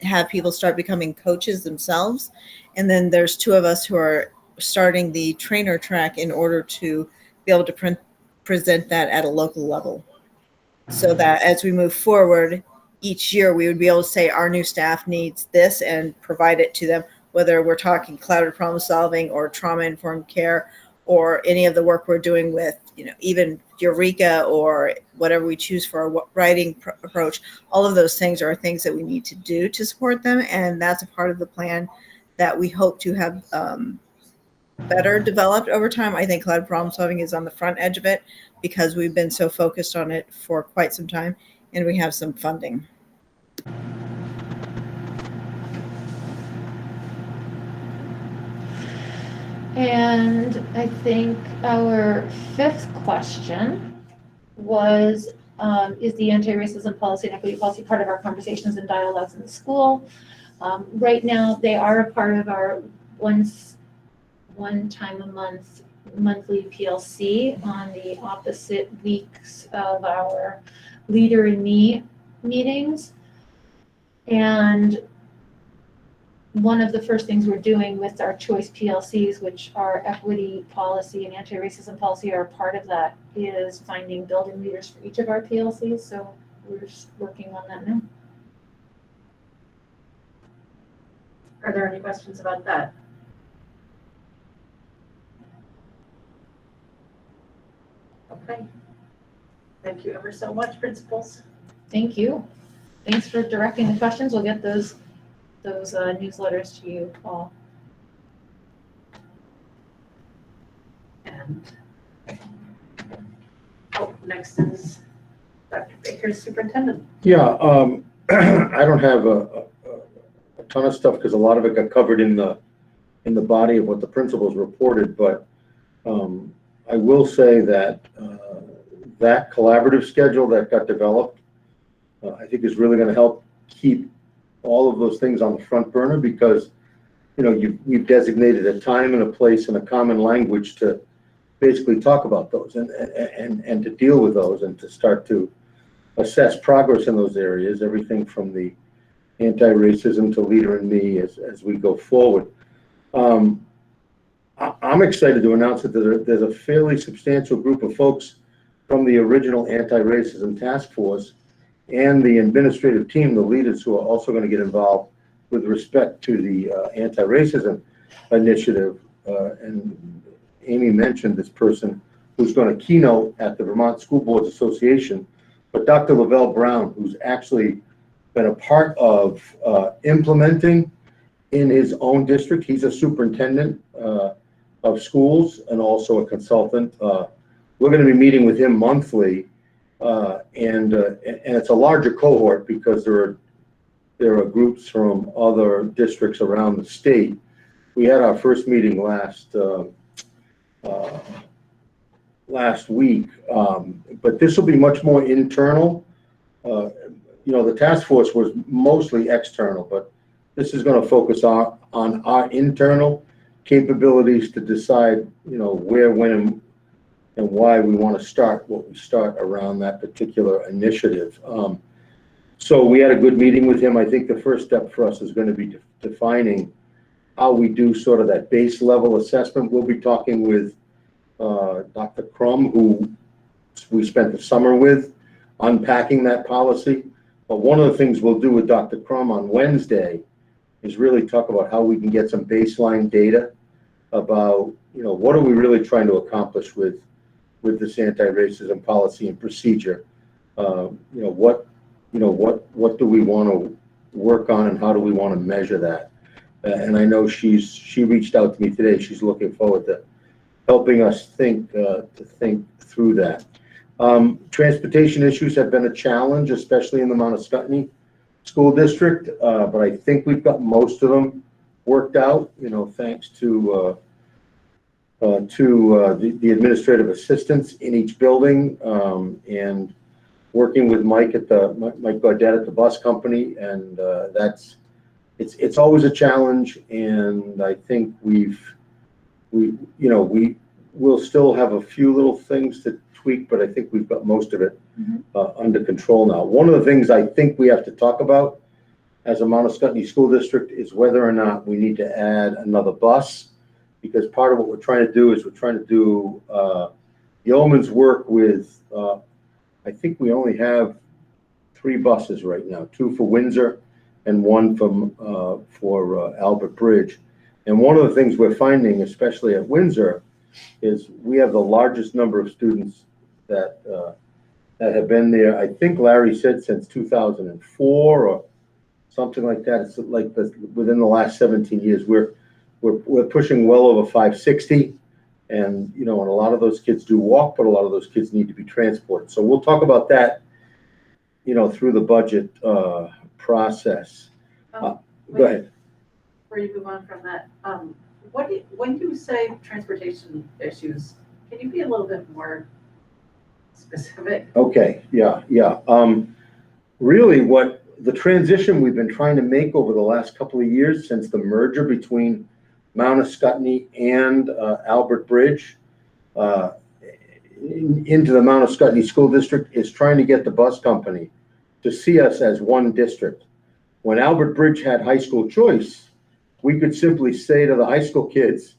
have people start becoming coaches themselves. And then there's 2 of us who are starting the trainer track in order to be able to present that at a local level. So that as we move forward, each year we would be able to say our new staff needs this and provide it to them, whether we're talking collaborative problem solving or trauma-informed care or any of the work we're doing with, even Eureka or whatever we choose for our writing approach. All of those things are things that we need to do to support them. And that's a part of the plan that we hope to have better developed over time. I think collaborative problem solving is on the front edge of it because we've been so focused on it for quite some time, and we have some funding. And I think our 5th question was, is the anti-racism policy and equity policy part of our conversations and dialogues in the school? Right now, they are a part of our one time a month monthly PLC on the opposite weeks of our Leader in Me meetings. And one of the first things we're doing with our choice PLCs, which are equity policy and anti-racism policy are part of that, is finding building leaders for each of our PLCs. So we're just working on that now. Are there any questions about that? Okay. Thank you ever so much, principals. Thank you. Thanks for directing the questions. We'll get those newsletters to you all. And next is Dr. Baker's superintendent. Yeah, I don't have a ton of stuff because a lot of it got covered in the body of what the principals reported, but I will say that that collaborative schedule that got developed, I think is really going to help keep all of those things on the front burner because, you know, you've designated a time and a place and a common language to basically talk about those and to deal with those and to start to assess progress in those areas, everything from the anti-racism to Leader in Me as we go forward. I'm excited to announce that there's a fairly substantial group of folks from the original anti-racism task force and the administrative team, the leaders who are also going to get involved with respect to the anti-racism initiative. And Amy mentioned this person who's going to keynote at the Vermont School Boards Association, but Dr. Lavelle Brown, who's actually been a part of implementing in his own district. He's a superintendent of schools and also a consultant. We're going to be meeting with him monthly, and it's a larger cohort because there are groups from other districts around the state. We had our first meeting last week, but this will be much more internal. You know, the task force was mostly external, but this is going to focus on our internal capabilities to decide, you know, where, when, and why we want to start what we start around that particular initiative. So we had a good meeting with him. I think the first step for us is going to be defining how we do sort of that base level assessment. We'll be talking with Dr. Crum, who we spent the summer with, unpacking that policy. But one of the things we'll do with Dr. Crum on Wednesday is really talk about how we can get some baseline data about, you know, what are we really trying to accomplish with this anti-racism policy and procedure. What do we want to work on and how do we want to measure that? And I know she reached out to me today. She's looking forward to helping us think through that. Transportation issues have been a challenge, especially in the Mount Scottney School District, but I think we've got most of them worked out, you know, thanks to the administrative assistants in each building, and working with Mike Gaudet at the bus company, and it's always a challenge, and I think we'll still have a few little things to tweak, but I think we've got most of it under control now. One of the things I think we have to talk about as a Mount Scottney School District is whether or not we need to add another bus, because part of what we're trying to do is yeoman's work with, I think we only have 3 buses right now, 2 for Windsor and 1 for Albert Bridge. And one of the things we're finding, especially at Windsor, is we have the largest number of students that have been there. I think Larry said since 2004 or something like that. It's like within the last 17 years, we're pushing well over 560, and you know, and a lot of those kids do walk, but a lot of those kids need to be transported. So we'll talk about that, you know, through the budget process. Go ahead. Before you move on from that, when you say transportation issues, can you be a little bit more specific? Okay, yeah. Really, what the transition we've been trying to make over the last couple of years since the merger between Mount Scottney and Albert Bridge uh, into the Mount Scottney School District is trying to get the bus company to see us as one district. When Albert Bridge had high school choice, we could simply say to the high school kids,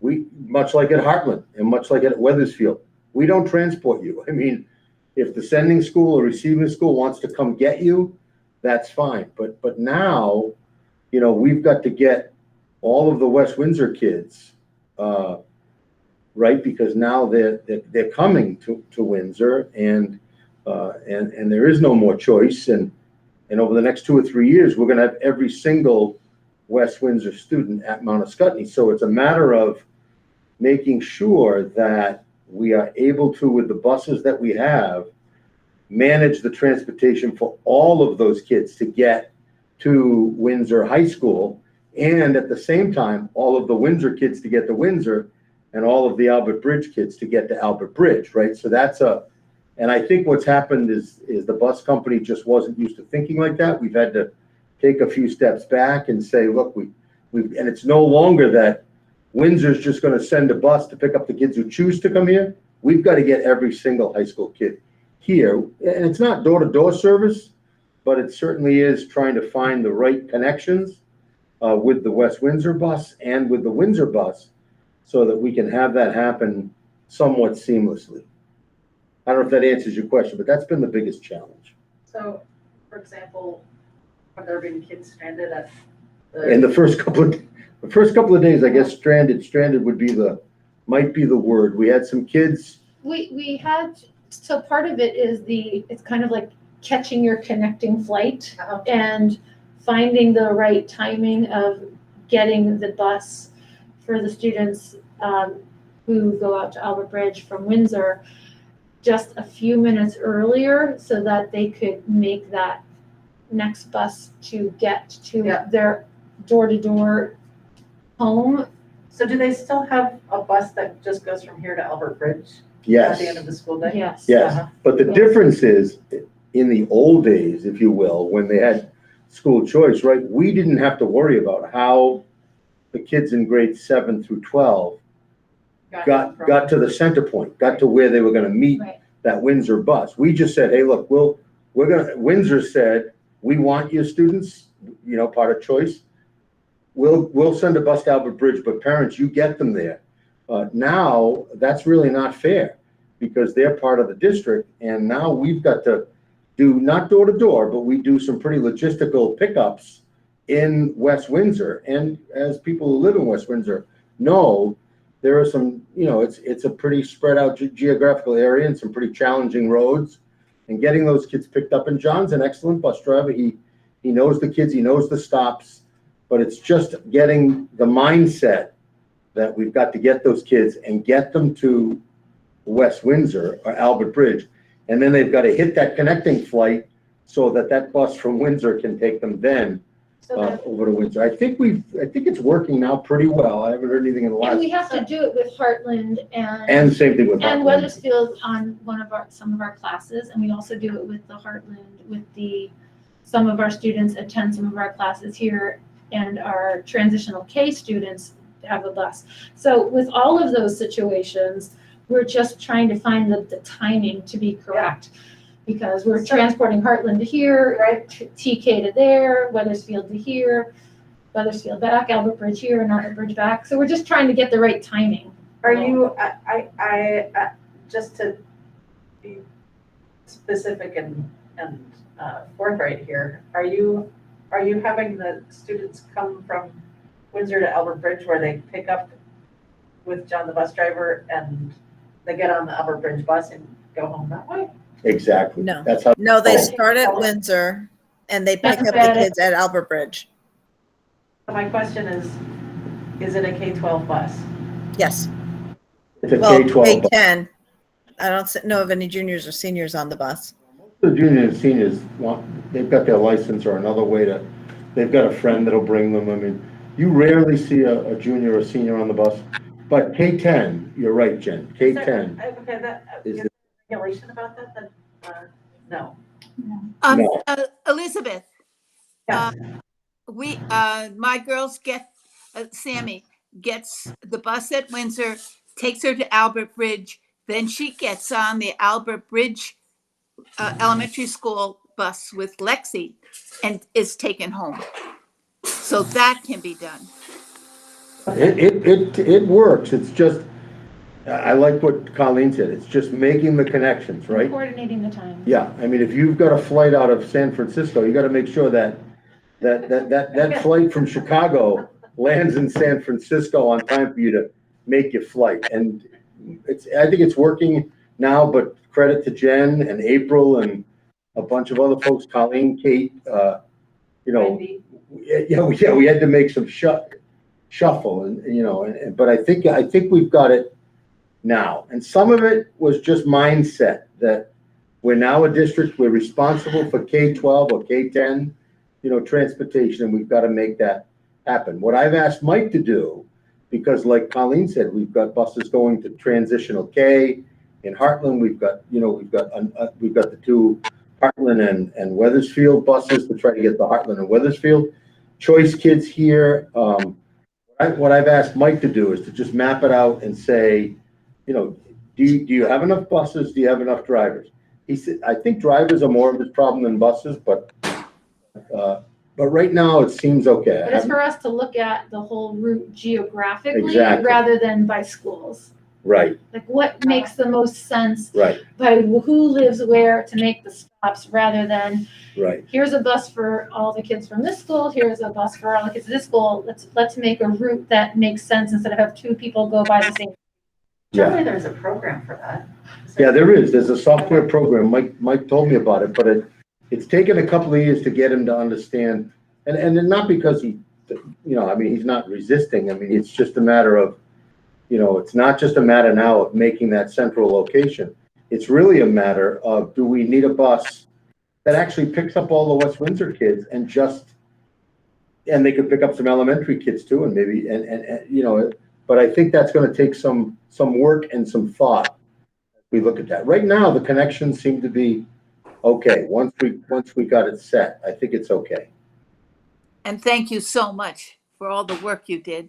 we, much like at Heartland and much like at Weathersfield, we don't transport you. I mean, if the sending school or receiving school wants to come get you, that's fine. But now, you know, we've got to get all of the West Windsor kids, right? Because now they're coming to Windsor, and there is no more choice. And over the next 2 or 3 years, we're going to have every single West Windsor student at Mount Scottney. So it's a matter of making sure that we are able to, with the buses that we have, manage the transportation for all of those kids to get to Windsor High School, and at the same time, all of the Windsor kids to get to Windsor, and all of the Albert Bridge kids to get to Albert Bridge, right? So and I think what's happened is the bus company just wasn't used to thinking like that. We've had to take a few steps back and say, look, and it's no longer that Windsor's just going to send a bus to pick up the kids who choose to come here. We've got to get every single high school kid here. And it's not door-to-door service, but it certainly is trying to find the right connections with the West Windsor bus and with the Windsor bus so that we can have that happen somewhat seamlessly. I don't know if that answers your question, but that's been the biggest challenge. So, for example, have there been kids stranded at In the first couple of days, I guess stranded might be the word. We had some kids. We had, so part of it is it's kind of like catching your connecting flight and finding the right timing of getting the bus for the students who go out to Albert Bridge from Windsor just a few minutes earlier so that they could make that next bus to get to their door-to-door home. So do they still have a bus that just goes from here to Albert Bridge? Yes. At the end of the school day? Yes. Yes, but the difference is, in the old days, if you will, when they had school choice, right, we didn't have to worry about how the kids in grades 7 through 12 got to the center point, got to where they were going to meet that Windsor bus. We just said, hey, look, Windsor said, we want your students, you know, part of choice. We'll send a bus to Albert Bridge, but parents, you get them there. Now, that's really not fair because they're part of the district, and now we've got to do, not door to door, but we do some pretty logistical pickups in West Windsor. And as people who live in West Windsor know, there are some, you know, it's a pretty spread out geographical area and some pretty challenging roads. And getting those kids picked up, and John's an excellent bus driver. He knows the kids, he knows the stops, but it's just getting the mindset that we've got to get those kids and get them to West Windsor or Albert Bridge. And then they've got to hit that connecting flight so that bus from Windsor can take them then over to Windsor. I think it's working now pretty well. I haven't heard anything in the last. And we have to do it with Heartland and same thing with Heartland. And Weathersfield on some of our classes, and we also do it with the Heartland with some of our students attend some of our classes here, and our transitional K students have a bus. So with all of those situations, we're just trying to find the timing to be correct. Because we're transporting Heartland to here, TK to there, Weathersfield to here, Weathersfield back, Albert Bridge here, and Albert Bridge back. So we're just trying to get the right timing. Are you, just to be specific and forthright here, are you having the students come from Windsor to Albert Bridge where they pick up with John the bus driver and they get on the Albert Bridge bus and go home that way? Exactly. No. That's how. No, they start at Windsor and they pick up the kids at Albert Bridge. My question is it a K-12 bus? Yes. It's a Well, K-12 bus. K-10. I don't know of any juniors or seniors on the bus. The juniors and seniors, they've got their license or another way they've got a friend that'll bring them. I mean, you rarely see a junior or senior on the bus, but K-10, you're right, Jen, K-10. Is there regulation about that? No. Elizabeth, my girls Sammy gets the bus at Windsor, takes her to Albert Bridge. Then she gets on the Albert Bridge elementary school bus with Lexi and is taken home. So that can be done. It works. It's just, I like what Colleen said. It's just making the connections, right? Coordinating the time. Yeah, I mean, if you've got a flight out of San Francisco, you got to make sure that flight from Chicago lands in San Francisco on time for you to make your flight. And I think it's working now, but credit to Jen and April and a bunch of other folks, Colleen, Kate, you know, we had to make some shuffle and, you know, but I think we've got it now. And some of it was just mindset that we're now a district, we're responsible for K-12 or K-10, you know, transportation, and we've got to make that happen. What I've asked Mike to do, because like Colleen said, we've got buses going to transitional K in Heartland. We've got, you know, we've got the two Heartland and Wethersfield buses to try to get the Heartland and Wethersfield choice kids here. What I've asked Mike to do is to just map it out and say, you know, do you have enough buses? Do you have enough drivers? He said, I think drivers are more of his problem than buses, but right now it seems okay. But it's for us to look at the whole route geographically Exactly. rather than by schools. Right. Like what makes the most sense Right. by who lives where to make the stops rather than Right. here's a bus for all the kids from this school, here's a bus for all the kids of this school. Let's make a route that makes sense instead of have two people go by the same. Surely there's a program for that. Yeah, there is. There's a software program. Mike told me about it, but it's taken a couple of years to get him to understand, and not because he, you know, I mean, he's not resisting. I mean, it's just a matter of, you know, it's not just a matter now of making that central location. It's really a matter of, do we need a bus that actually picks up all the West Windsor kids and they could pick up some elementary kids too, and maybe, and you know, but I think that's going to take some work and some thought. We look at that. Right now, the connections seem to be okay. Once we got it set, I think it's okay. And thank you so much for all the work you did.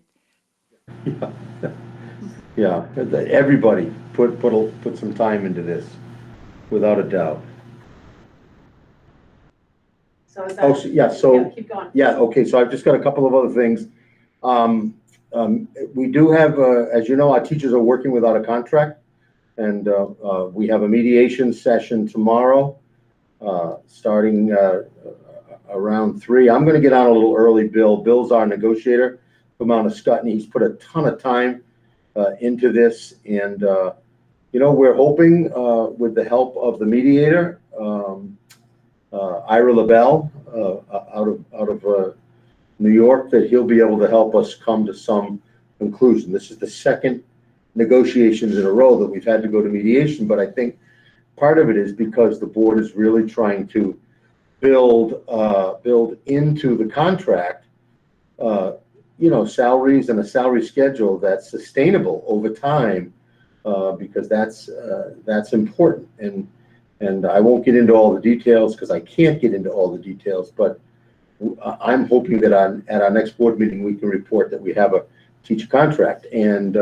Yeah, everybody put some time into this, without a doubt. So is that? So keep going. yeah, okay. So I've just got a couple of other things. We do have, as you know, our teachers are working without a contract, and we have a mediation session tomorrow, starting around 3. I'm going to get on a little early, Bill. Bill's our negotiator from Mount Scottney. He's put a ton of time into this, and you know, we're hoping with the help of the mediator, Ira LaBelle, out of New York, that he'll be able to help us come to some conclusion. This is the second negotiations in a row that we've had to go to mediation, but I think part of it is because the board is really trying to build into the contract, you know, salaries and a salary schedule that's sustainable over time, because that's important. And I won't get into all the details because I can't get into all the details, but I'm hoping that at our next board meeting, we can report that we have a teacher contract. And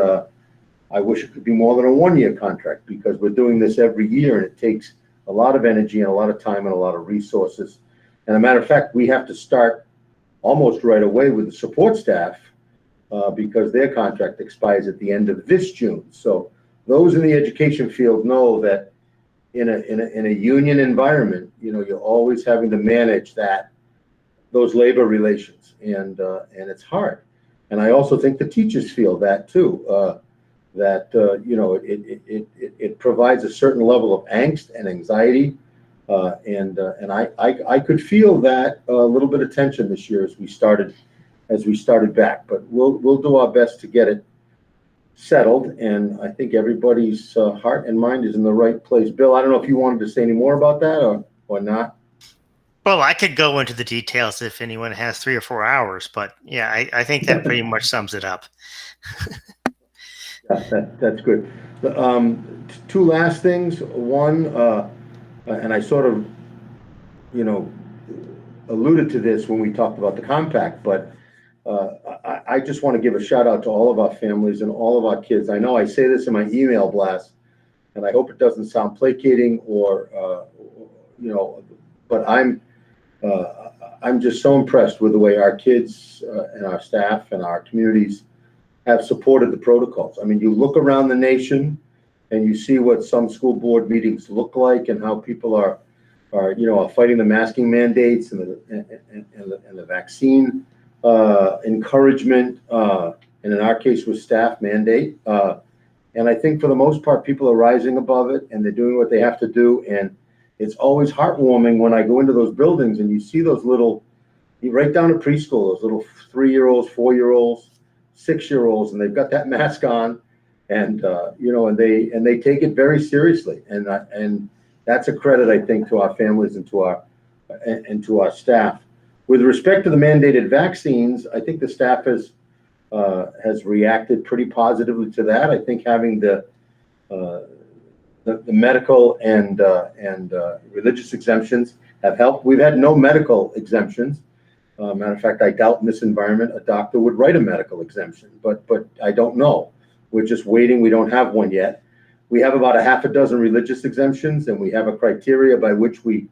I wish it could be more than a 1-year contract, because we're doing this every year and it takes a lot of energy and a lot of time and a lot of resources. And a matter of fact, we have to start almost right away with the support staff because their contract expires at the end of this June. So those in the education field know that in a union environment, you know, you're always having to manage those labor relations, and it's hard. And I also think the teachers feel that too, you know, it provides a certain level of angst and anxiety, and I could feel that a little bit of tension this year as we started back. But we'll do our best to get it settled, and I think everybody's heart and mind is in the right place. Bill, I don't know if you wanted to say any more about that or not. Well, I could go into the details if anyone has 3 or 4 hours, but yeah, I think that pretty much sums it up. Yeah, that's good. Two last things. One, and I sort of, you know, alluded to this when we talked about the compact, but I just want to give a shout out to all of our families and all of our kids. I know I say this in my email blast, and I hope it doesn't sound placating or, but I'm just so impressed with the way our kids and our staff and our communities have supported the protocols. I mean, you look around the nation and you see what some school board meetings look like and how people are fighting the masking mandates and the vaccine encouragement, and in our case with staff mandate. And I think for the most part, people are rising above it and they're doing what they have to do. And it's always heartwarming when I go into those buildings and you see those little, right down to preschool, those little 3-year-olds, 4-year-olds, 6-year-olds, and they've got that mask on, and and they take it very seriously. And that's a credit, I think, to our families and to our staff. With respect to the mandated vaccines, I think the staff has reacted pretty positively to that. I think having the medical and religious exemptions have helped. We've had no medical exemptions. Matter of fact, I doubt in this environment a doctor would write a medical exemption, but I don't know. We're just waiting. We don't have one yet. We have about a half a dozen religious exemptions, and we have a criteria by which we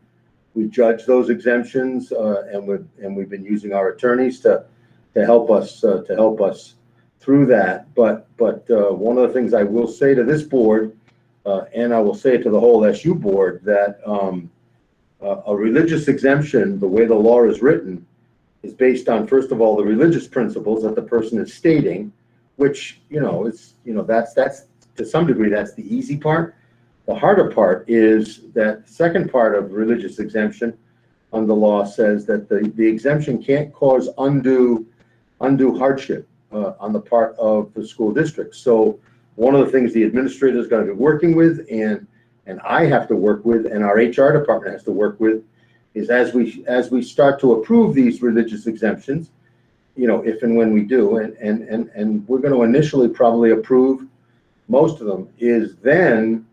judge those exemptions, and we've been using our attorneys to help us through that. But one of the things I will say to this board, and I will say it to the whole SU board, that a religious exemption, the way the law is written, is based on, first of all, the religious principles that the person is stating, which that's to some degree that's the easy part. The harder part is that the second part of religious exemption under the law says that the exemption can't cause undue hardship on the part of the school district. So one of the things the administrator is going to be working with, and I have to work with, and our HR department has to work with, is as we start to approve these religious exemptions, if and when we do, and we're going to initially probably approve most of them, is then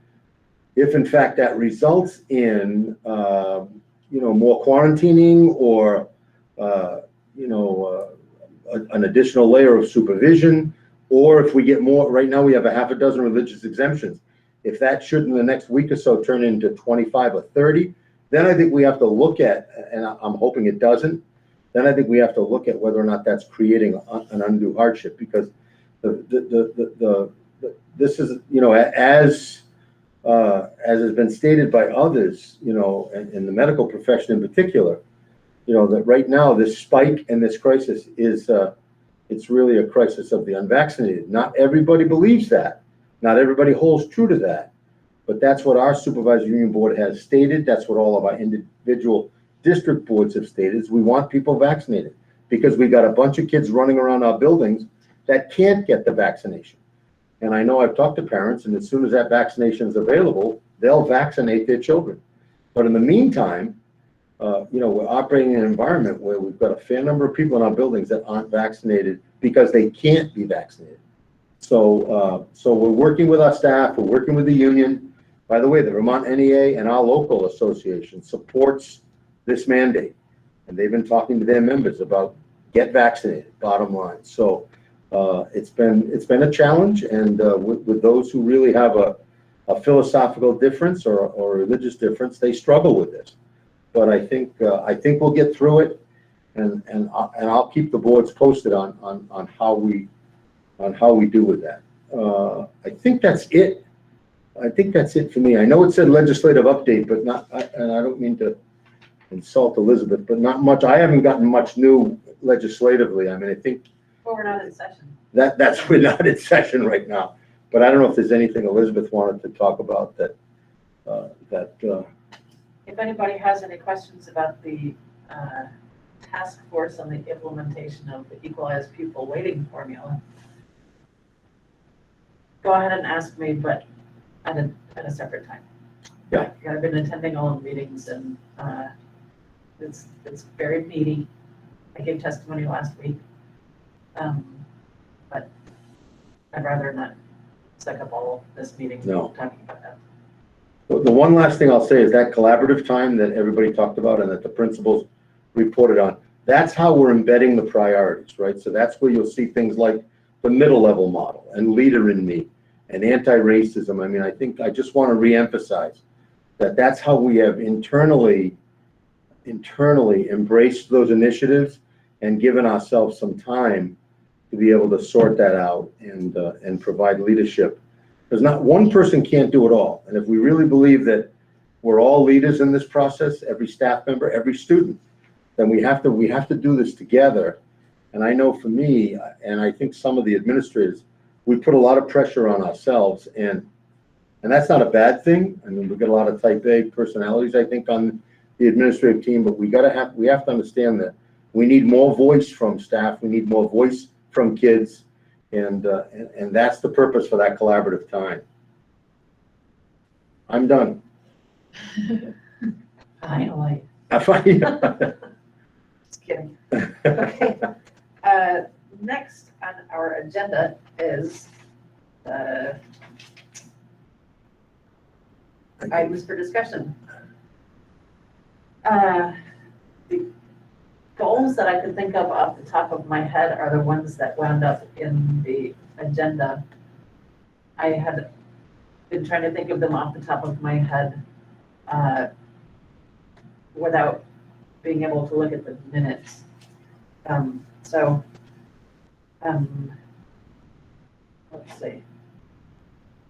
if in fact that results in more quarantining or an additional layer of supervision, or if we get more. Right now we have a half a dozen religious exemptions. If that should in the next week or so turn into 25 or 30, then I think we have to look at, and I'm hoping it doesn't, then I think we have to look at whether or not that's creating an undue hardship, because this is, as has been stated by others, in the medical profession in particular, that right now this spike and this crisis is, it's really a crisis of the unvaccinated. Not everybody believes that. Not everybody holds true to that. But that's what our supervisory union board has stated. That's what all of our individual district boards have stated, is we want people vaccinated, because we got a bunch of kids running around our buildings that can't get the vaccination. And I know I've talked to parents, and as soon as that vaccination is available, they'll vaccinate their children. But in the meantime, we're operating in an environment where we've got a fair number of people in our buildings that aren't vaccinated because they can't be vaccinated. So we're working with our staff, we're working with the union. By the way, the Vermont NEA and our local association supports this mandate, and they've been talking to their members about get vaccinated, bottom line. So it's been a challenge, and with those who really have a philosophical difference or a religious difference, they struggle with this. But I think we'll get through it, and I'll keep the boards posted on how we do with that. I think that's it. I think that's it for me. I know it said legislative update, but not, and I don't mean to insult Elizabeth, but not much. I haven't gotten much new legislatively. I mean, I think. Well, we're not in session. We're not in session right now. But I don't know if there's anything Elizabeth wanted to talk about that. If anybody has any questions about the task force on the implementation of the equalized pupil weighting formula, go ahead and ask me, but at a separate time. Yeah. I've been attending all the meetings, and it's very meaty. I gave testimony last week, but I'd rather not suck up all this meeting talking about that. The one last thing I'll say is that collaborative time that everybody talked about and that the principals reported on, That's how we're embedding the priorities, right? So that's where you'll see things like the middle level model and Leader in Me and anti-racism. I mean, I just want to reemphasize that that's how we have internally embraced those initiatives and given ourselves some time to be able to sort that out and provide leadership. Because not one person can't do it all. And if we really believe that we're all leaders in this process, every staff member, every student, then we have to do this together. And I know for me, and I think some of the administrators, we put a lot of pressure on ourselves, and that's not a bad thing. I mean, we get a lot of type A personalities, I think, on the administrative team, but we have to understand that we need more voice from staff, we need more voice from kids, and that's the purpose for that collaborative time. I'm done. Finally. Just kidding. Okay. Next on our agenda is items for discussion. The goals that I could think of off the top of my head are the ones that wound up in the agenda. I had been trying to think of them off the top of my head without being able to look at the minutes. Let's see.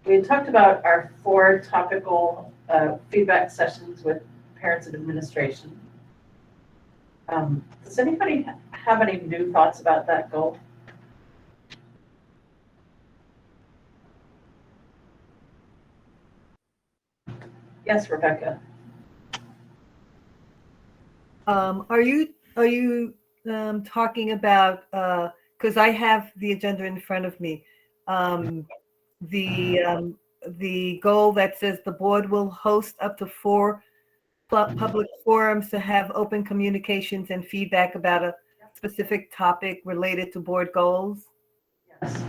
We had talked about our 4 topical feedback sessions with parents and administration. Does anybody have any new thoughts about that goal? Yes, Rebecca. Are you talking about, because I have the agenda in front of me, the goal that says the board will host up to 4 public forums to have open communications and feedback about a specific topic related to board goals? Yes.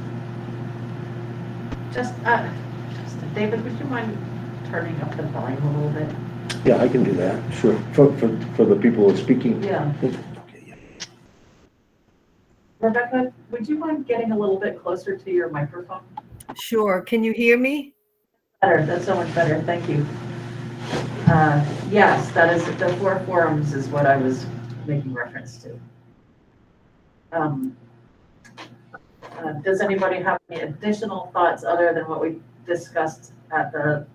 Just David, would you mind turning up the volume a little bit? Yeah, I can do that, sure, for the people who are speaking. Yeah. Okay, yeah. Rebecca, would you mind getting a little bit closer to your microphone? Sure. Can you hear me? Better. That's so much better. Thank you. Yes, that is the 4 forums is what I was making reference to. Does anybody have any additional thoughts other than what we discussed at the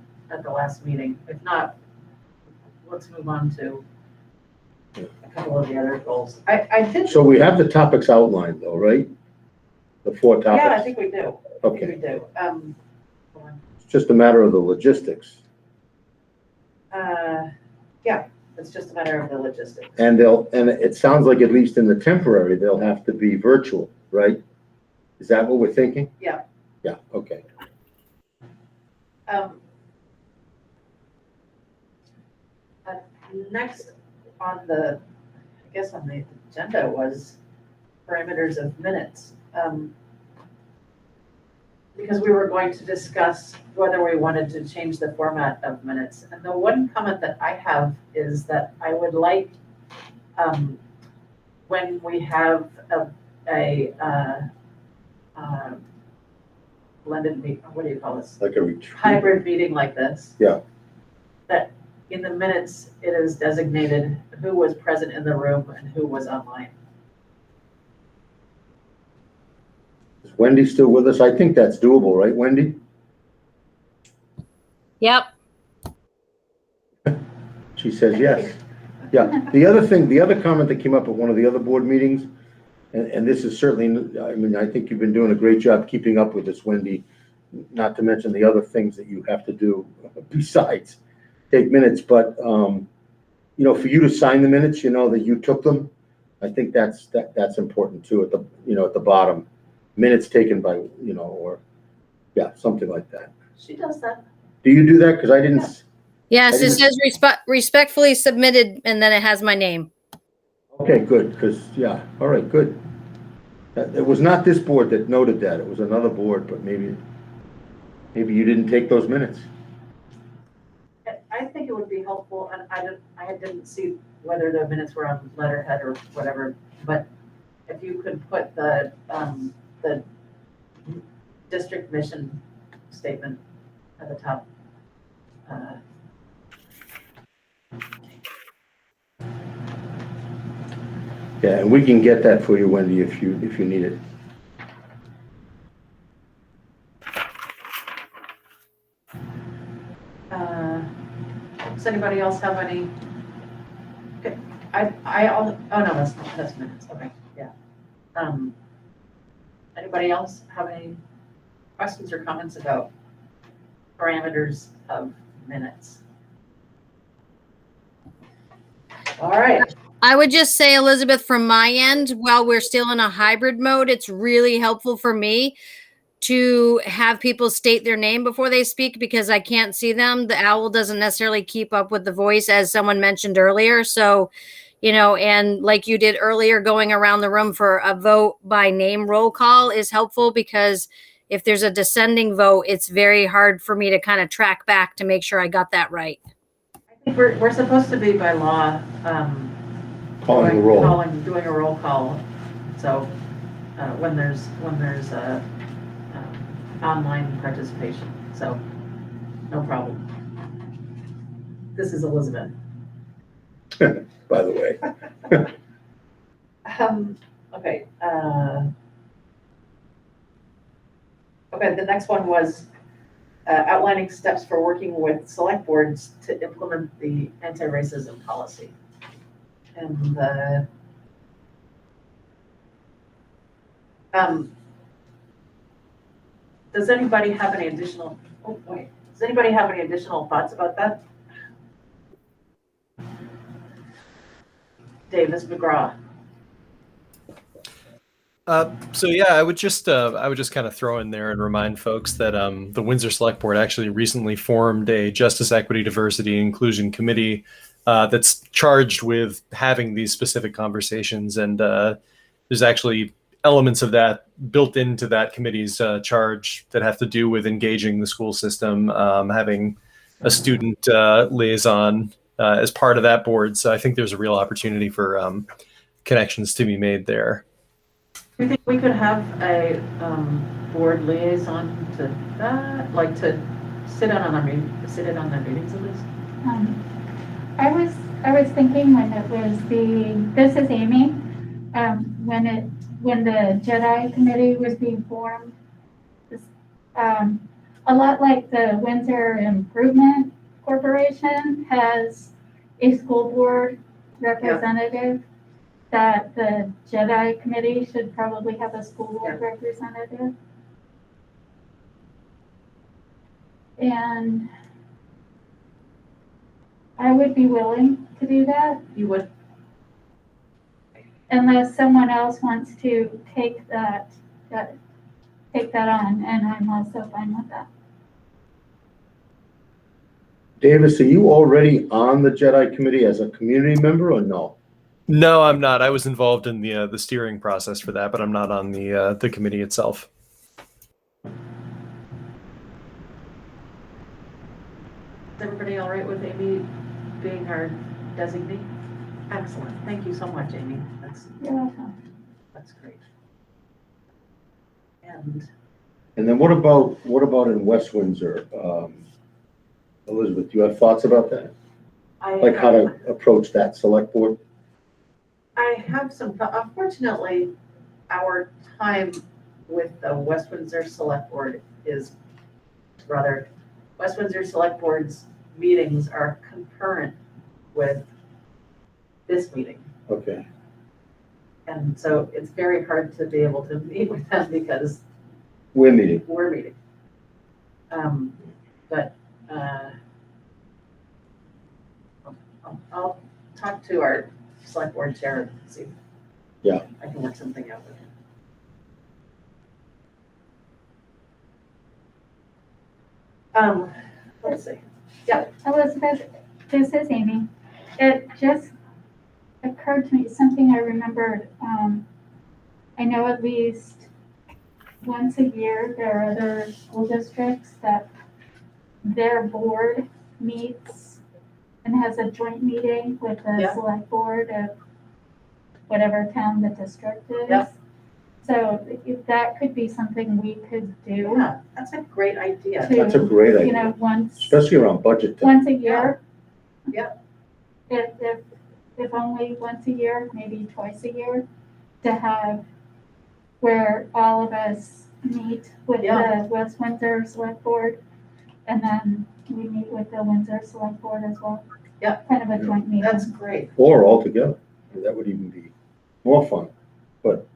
last meeting? If not, let's move on to a couple of the other goals. I did. So we have the topics outlined though, right? The 4 topics? Yeah, I think we do. Okay. I think we do. It's just a matter of the logistics. Yeah, it's just a matter of the logistics. And it sounds like, at least in the temporary, they'll have to be virtual, right? Is that what we're thinking? Yeah. Yeah, okay. Next on the agenda was parameters of minutes. Because we were going to discuss whether we wanted to change the format of minutes. And the one comment that I have is that I would like, when we have a blended meeting, what do you call this? Like a retreat. Hybrid meeting like this. Yeah. That in the minutes, it is designated who was present in the room and who was online. Is Wendy still with us? I think that's doable, right, Wendy? Yep. She says yes. Yeah. The other comment that came up at one of the other board meetings, and this is certainly, I mean, I think you've been doing a great job keeping up with this, Wendy, not to mention the other things that you have to do besides take minutes, but, you know, for you to sign the minutes, you know, that you took them, I think that's important too, at the bottom. Minutes taken by, you know, or, yeah, something like that. She does that. Do you do that? Because I didn't. Yes, it says respectfully submitted, and then it has my name. Okay, good, because, yeah, all right, good. It was not this board that noted that, it was another board, but maybe you didn't take those minutes. I think it would be be helpful, and I didn't see whether the minutes were on letterhead or whatever, but if you could put the district mission statement at the top. Yeah, and we can get that for you, Wendy, if you need it. Does anybody else have any? Okay, oh no, that's minutes, okay, yeah. Anybody else have any questions or comments about parameters of minutes? All right. I would just say, Elizabeth, from my end, while we're still in a hybrid mode, it's really helpful for me to have people state their name before they speak because I can't see them. The owl doesn't necessarily keep up with the voice, as someone mentioned earlier. So, and like you did earlier, going around the room for a vote by name roll call is helpful because if there's a descending vote, it's very hard for me to kind of track back to make sure I got that right. I think we're supposed to be by law Doing a roll call. So when there's online participation, so no problem. This is Elizabeth. By the way. Okay. Okay, the next one was outlining steps for working with select boards to implement the anti-racism policy. And does anybody have any additional? Oh wait, does anybody have any additional thoughts about that? Davis McGraw. So yeah, I would just kind of throw in there and remind folks that the Windsor Select Board actually recently formed a Justice, Equity, Diversity, Inclusion Committee that's charged with having these specific conversations, and there's actually elements of that built into that committee's charge that have to do with engaging the school system, having a student liaison as part of that board. So I think there's a real opportunity for connections to be made there. Do you think we could have a board liaison to that, like to sit in on their meetings at least? I was thinking when it was this is Amy, when the Jedi Committee was being formed, a lot like the Windsor Improvement Corporation has a school board representative. Yep. That the Jedi Committee should probably have a school board representative. And I would be willing to do that. You would? Unless someone else wants to take that on, and I'm also fine with that. Davis, are you already on the Jedi Committee as a community member or no? No, I'm not. I was involved in the steering process for that, but I'm not on the committee itself. Is everybody all right with Amy being our designee? Excellent. Thank you so much, Amy. That's great. And then what about in West Windsor? Elizabeth, do you have thoughts about that? Like how to approach that select board? I have some, unfortunately, our time with the West Windsor Select Board is West Windsor Select Board's meetings are concurrent with this meeting. Okay. And so it's very hard to be able to meet with them because we're meeting. But I'll talk to our select board chair and see if I can work something out with him. Let's see. Yeah. Elizabeth, this is Amy. It just occurred to me, something I remembered. I know at least once a year there are other school districts that their board meets and has a joint meeting with the Yeah. select board of whatever town the district is. Yeah. So if that could be something we could do. Yeah, that's a great idea. to, That's a great You know, idea, once, especially around budget time. once a year. Yeah. If only once a year, maybe twice a year, to have where all of us meet with the West Windsor Select Board, and then we meet with the Windsor Select Board as well. Yeah. Kind of a joint meeting. That's great. Or all together, that would even be more fun, but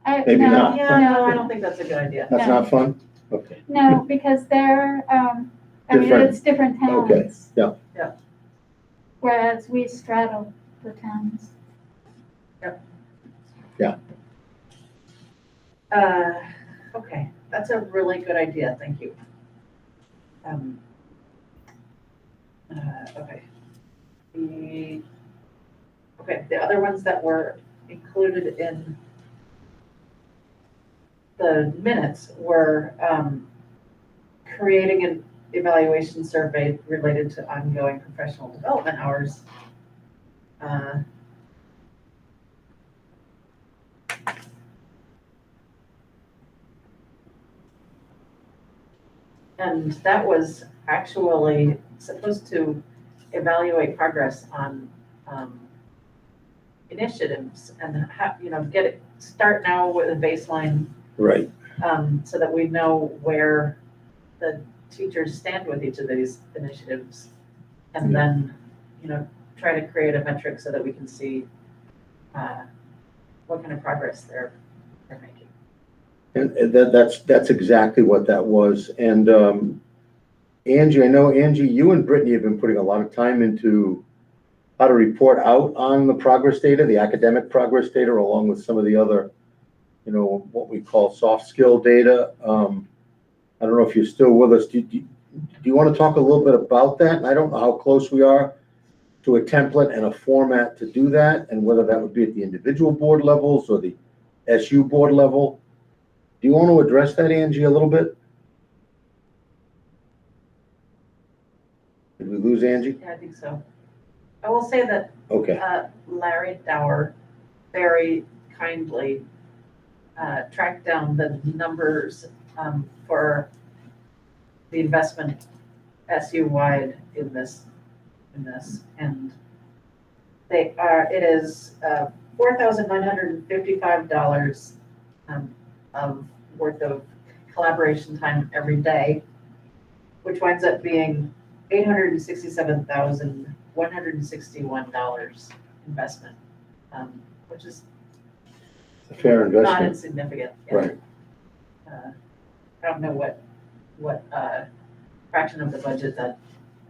maybe no, not. Yeah, no, I don't think that's a good idea. That's not fun? Okay. No, because they're, I mean, Different. it's different towns. Okay, yeah. Yeah. Whereas we straddle the towns. Okay, that's a really good idea, thank you. Okay. The other ones that were included in the minutes were, creating an evaluation survey related to ongoing professional development hours. And that was actually supposed to evaluate progress on initiatives and start now with a baseline, Right. so that we know where the teachers stand with each of these initiatives. And then, try to create a metric so that we can see what kind of progress they're making. And that's exactly what that was. And Angie, I know, Angie, you and Brittany have been putting a lot of time into how to report out on the progress data, the academic progress data, along with some of the other, what we call soft skill data. I don't know if you're still with us. Do you want to talk a little bit about that? And I don't know how close we are to a template and a format to do that, and whether that would be at the individual board levels or the SU board level. Do you want to address that, Angie, a little bit? Did we lose Angie? Yeah, I think so. I will say that Okay. Larry Dower very kindly tracked down the numbers for the investment SU-wide in this, and it is $4,955 of worth of collaboration time every day, which winds up being $867,161 investment, which is A fair not investment. insignificant. Right. I don't know what fraction of the budget that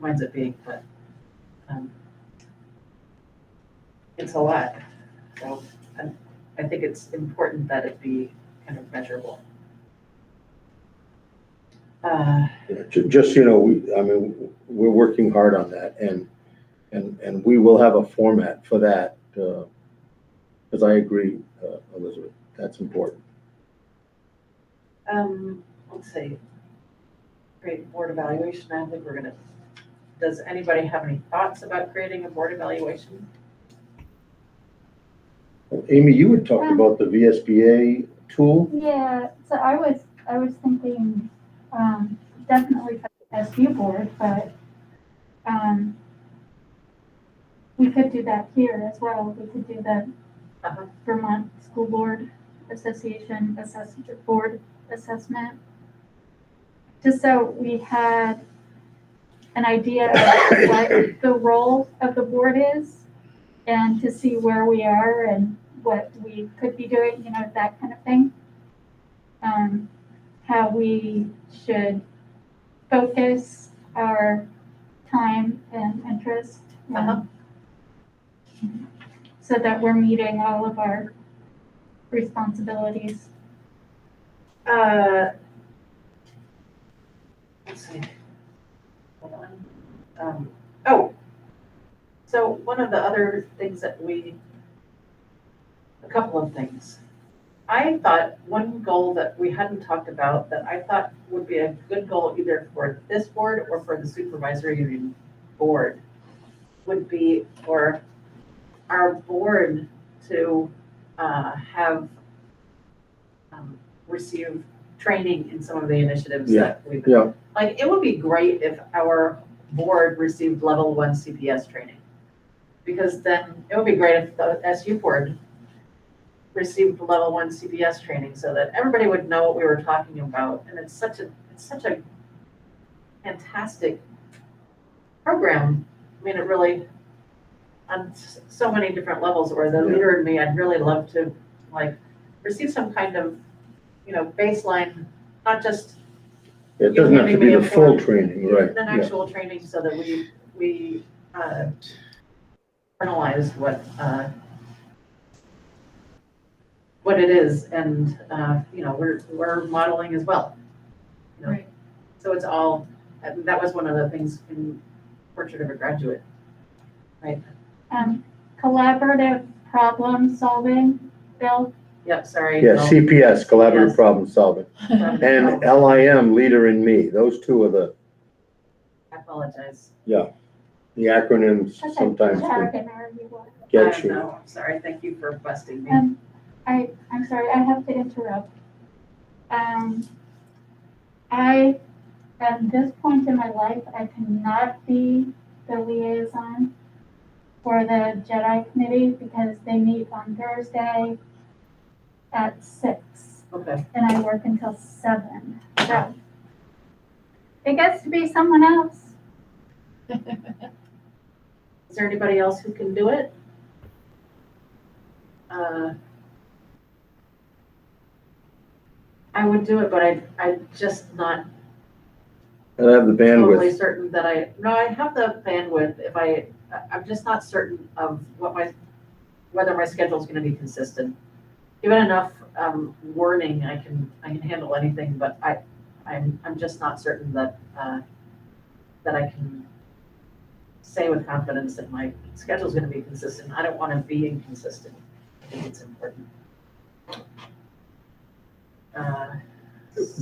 winds up being, but it's a lot. So I think it's important that it be kind of measurable. Just, we're working hard on that, and we will have a format for that, because I agree, Elizabeth, that's important. Let's see. Create board evaluation. I don't think we're gonna, does anybody have any thoughts about creating a board evaluation? Amy, you had talked about the VSBA tool. Yeah, so I was thinking, definitely for the SU board, but, we could do that here as well. We could do the Vermont School Board Association board assessment. Just so we had an idea of what the role of the board is, and to see where we are and what we could be doing, that kind of thing. How we should focus our time and interest, so that we're meeting all of our responsibilities. Let's see. Hold on. So one of the other things a couple of things. I thought one goal that we hadn't talked about that I thought would be a good goal either for this board or for the supervisory union board would be for our board to have receive training in some of the initiatives that we've, like, it would be great if our board received level 1 CPS training. Because then it would be great if the SU board received level 1 CPS training so that everybody would know what we were talking about. And it's such a fantastic program. I mean, it really, on so many different levels, or the leader in me, I'd really love to like receive some kind of, baseline, not just. It doesn't have to be the full training, right? An actual training so that we internalize what it is, and we're modeling as well. Right. So it's all, that was one of the things in Portrait of a Graduate, right? Collaborative problem solving, Bill. Yep, sorry. Yeah, Bill. CPS, collaborative problem solving, Problem and solving. LIM, leader in me. Those two are the, I apologize. the acronyms That's sometimes a can jargon or you want. get I you. know, I'm sorry, thank you for busting me. I'm sorry, I have to interrupt. I, at this point in my life, I cannot be the liaison for the Jedi Committee because they meet on Thursday at 6. Okay. And I work until 7. So it gets to be someone else. Is there anybody else who can do it? I would do it, but I just not I have the totally bandwidth. certain that I have the bandwidth if I'm just not certain of whether my schedule is going to be consistent. Given enough warning, I can handle anything, but I'm just not certain that that I can say with confidence that my schedule is going to be consistent. I don't want to be inconsistent. I think it's important.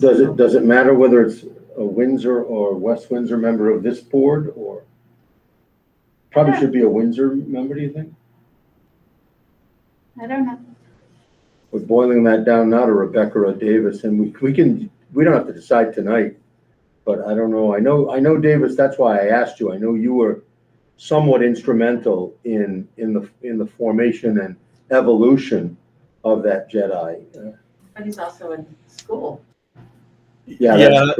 Does it matter whether it's a Windsor or West Windsor member of this board, or probably should be a Windsor member, do you think? I don't know. We're boiling that down now to Rebecca or Davis, and we don't have to decide tonight, but I don't know. I know Davis, that's why I asked you. I know you were somewhat instrumental in the formation and evolution of that Jedi. But he's also in school. Yeah.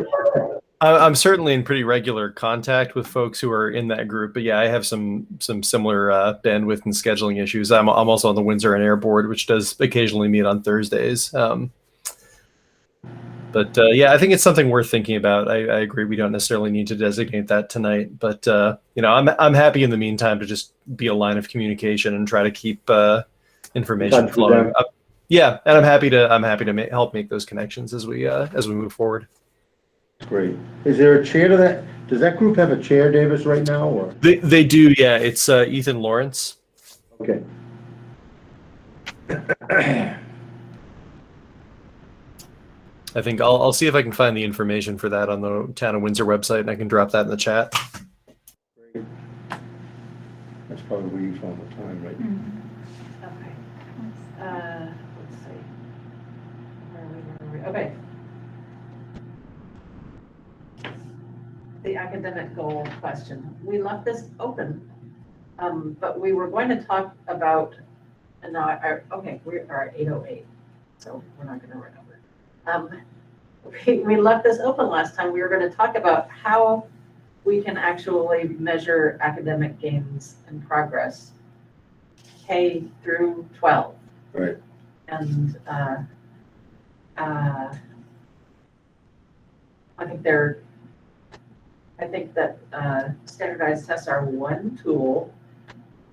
I'm certainly in pretty regular contact with folks who are in that group, but yeah, I have some similar bandwidth and scheduling issues. I'm also on the Windsor and Air Board, which does occasionally meet on Thursdays. But yeah, I think it's something worth thinking about. I agree. We don't necessarily need to designate that tonight, but I'm happy in the meantime to just be a line of communication and try to keep information flowing up. Yeah, and I'm happy to help make those connections as we move forward. Great. Is there a chair to that? Does that group have a chair, Davis, right now, or? They do, yeah. It's Ethan Lawrence. Okay. I think I'll see if I can find the information for that on the Town of Windsor website, and I can drop that in the chat. Great. That's probably where you found the time, right? Okay. Let's see. Where are we? Okay. The academic goal question. We left this open, but we were going to talk about, and now we are at 8:08, so we're not going to run over. We left this open last time. We were going to talk about how we can actually measure academic gains and progress K through 12. Right. And I think that standardized tests are one tool,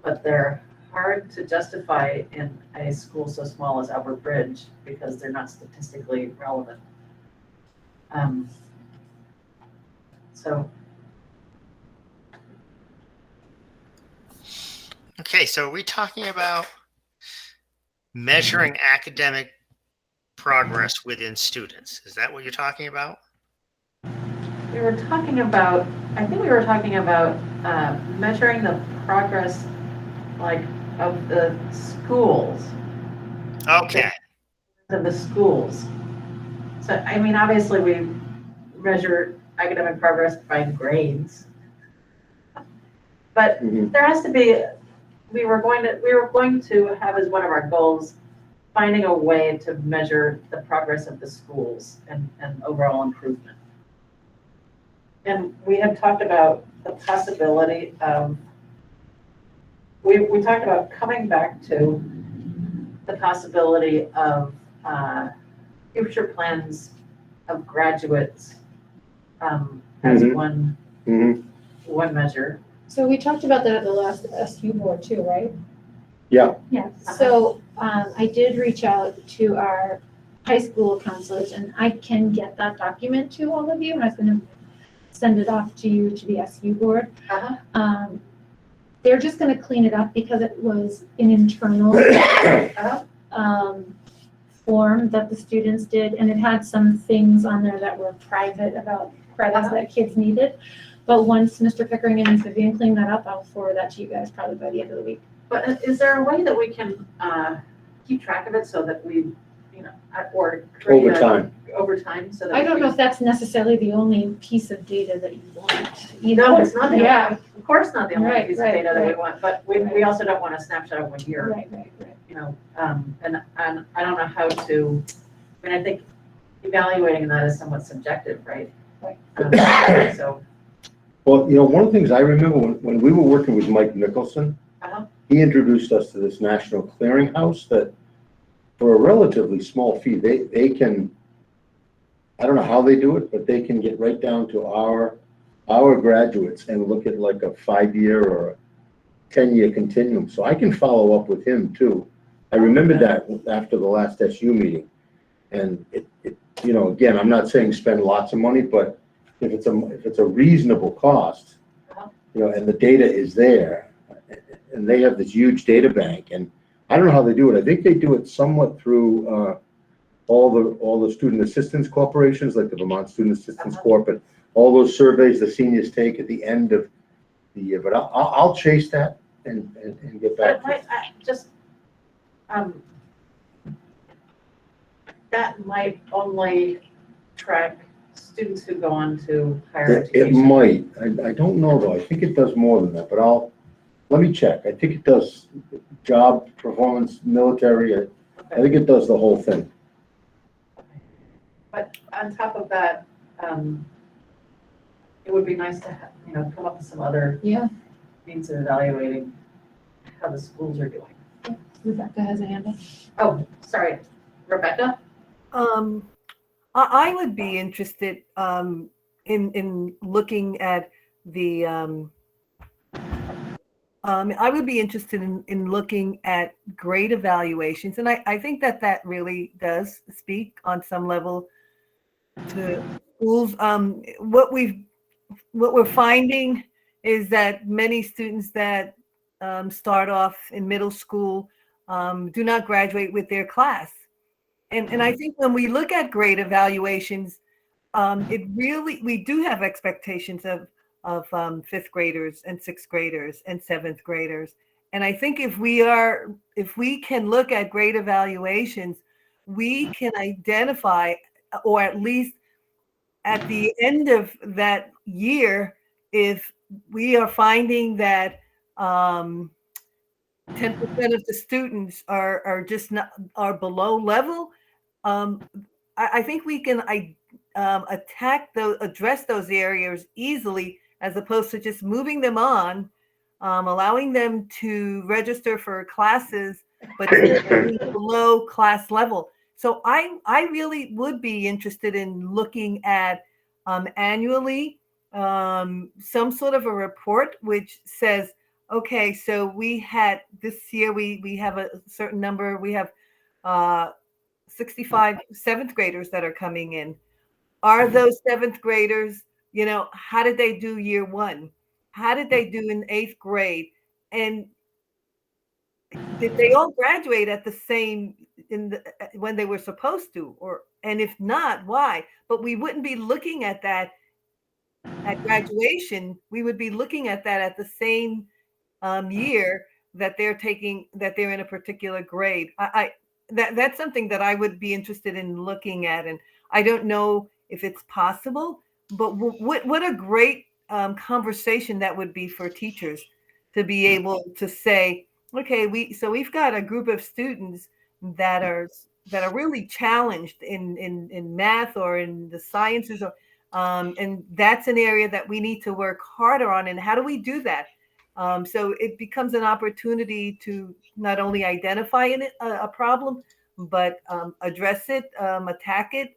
but they're hard to justify in a school so small as Albert Bridge because they're not statistically relevant. Okay, so are we talking about measuring academic progress within students? Is that what you're talking about? we were talking about, I think we were talking about measuring the progress, like, of the schools. Okay. Of the schools. So, I mean, obviously, we measure academic progress by grades. But there has to be, we were going to have as one of our goals, finding a way to measure the progress of the schools and overall improvement. And we had talked about the possibility of, we talked about coming back to the possibility of future plans of graduates as one measure. So we talked about that at the last SU board too, right? Yeah. Yes. So I did reach out to our high school counselors, and I can get that document to all of you, and I was going to send it off to you to the SU board. They're just going to clean it up because it was an internal form that the students did, and it had some things on there that were private about credits that kids needed. But once Mr. Pickering and Ms. Vivian clean that up, I'll forward that to you guys probably by the end of the week. But is there a way that we can keep track of it so that we, you know, or Over time. Over time, so that I don't know if that's necessarily the only piece of data that you want. You No, know, it's not. Yeah. Of course, not the only Right, piece right, of data that we right. want, but we also don't want a snapshot of 1 year. Right. You know, and I don't know how to. I mean, I think evaluating that is somewhat subjective, right? Right. So. Well, you know, one of the things I remember when we were working with Mike Nicholson, he introduced us to this national clearinghouse that for a relatively small fee, they can, I don't know how they do it, but they can get right down to our graduates and look at like a 5-year or a 10-year continuum. So I can follow up with him too. I remember that after the last SU meeting. And it you know, again, I'm not saying spend lots of money, but if it's a reasonable cost, you know, and the data is there, and they have this huge data bank, and I don't know how they do it. I think they do it somewhat through all the student assistance corporations, like the Vermont Student Assistance Corp, and all those surveys the seniors take at the end of the year. But I'll chase that and get back to it. That might only track students who go on to higher It education. might. I don't know though. I think it does more than that, but let me check. I think it does job performance, military. I think it does the whole thing. But on top of that, it would be nice to have, you know, come up with some other means of evaluating how the schools are doing. Rebecca has a hand up. Oh, sorry, Rebecca? I would be interested in looking at the I would be interested in looking at grade evaluations, and I think that really does speak on some level to schools. What we're finding is that many students that start off in middle school do not graduate with their class. And I think when we look at grade evaluations, we do have expectations of 5th graders and 6th graders and 7th graders. And I think if we can look at grade evaluations, we can identify, or at least at the end of that year, if we are finding that 10% of the students are just not below level, I think we can address those areas easily, as opposed to just moving them on, allowing them to register for classes, but below class level. So I really would be interested in looking at annually some sort of a report which says, okay, so we had this year, we have a certain number, we have 65 7th graders that are coming in. Are those 7th graders, you know, how did they do year 1? How did they do in 8th grade? And did they all graduate at the same when they were supposed to? And if not, why? But we wouldn't be looking at that at graduation, we would be looking at that at the same year that they're in a particular grade. That's something that I would be interested in looking at, and I don't know if it's possible, but what a great conversation that would be for teachers to be able to say, okay, we've got a group of students that are really challenged in math or in the sciences, or and that's an area that we need to work harder on. And how do we do that? So it becomes an opportunity to not only identify a problem, but address it, attack it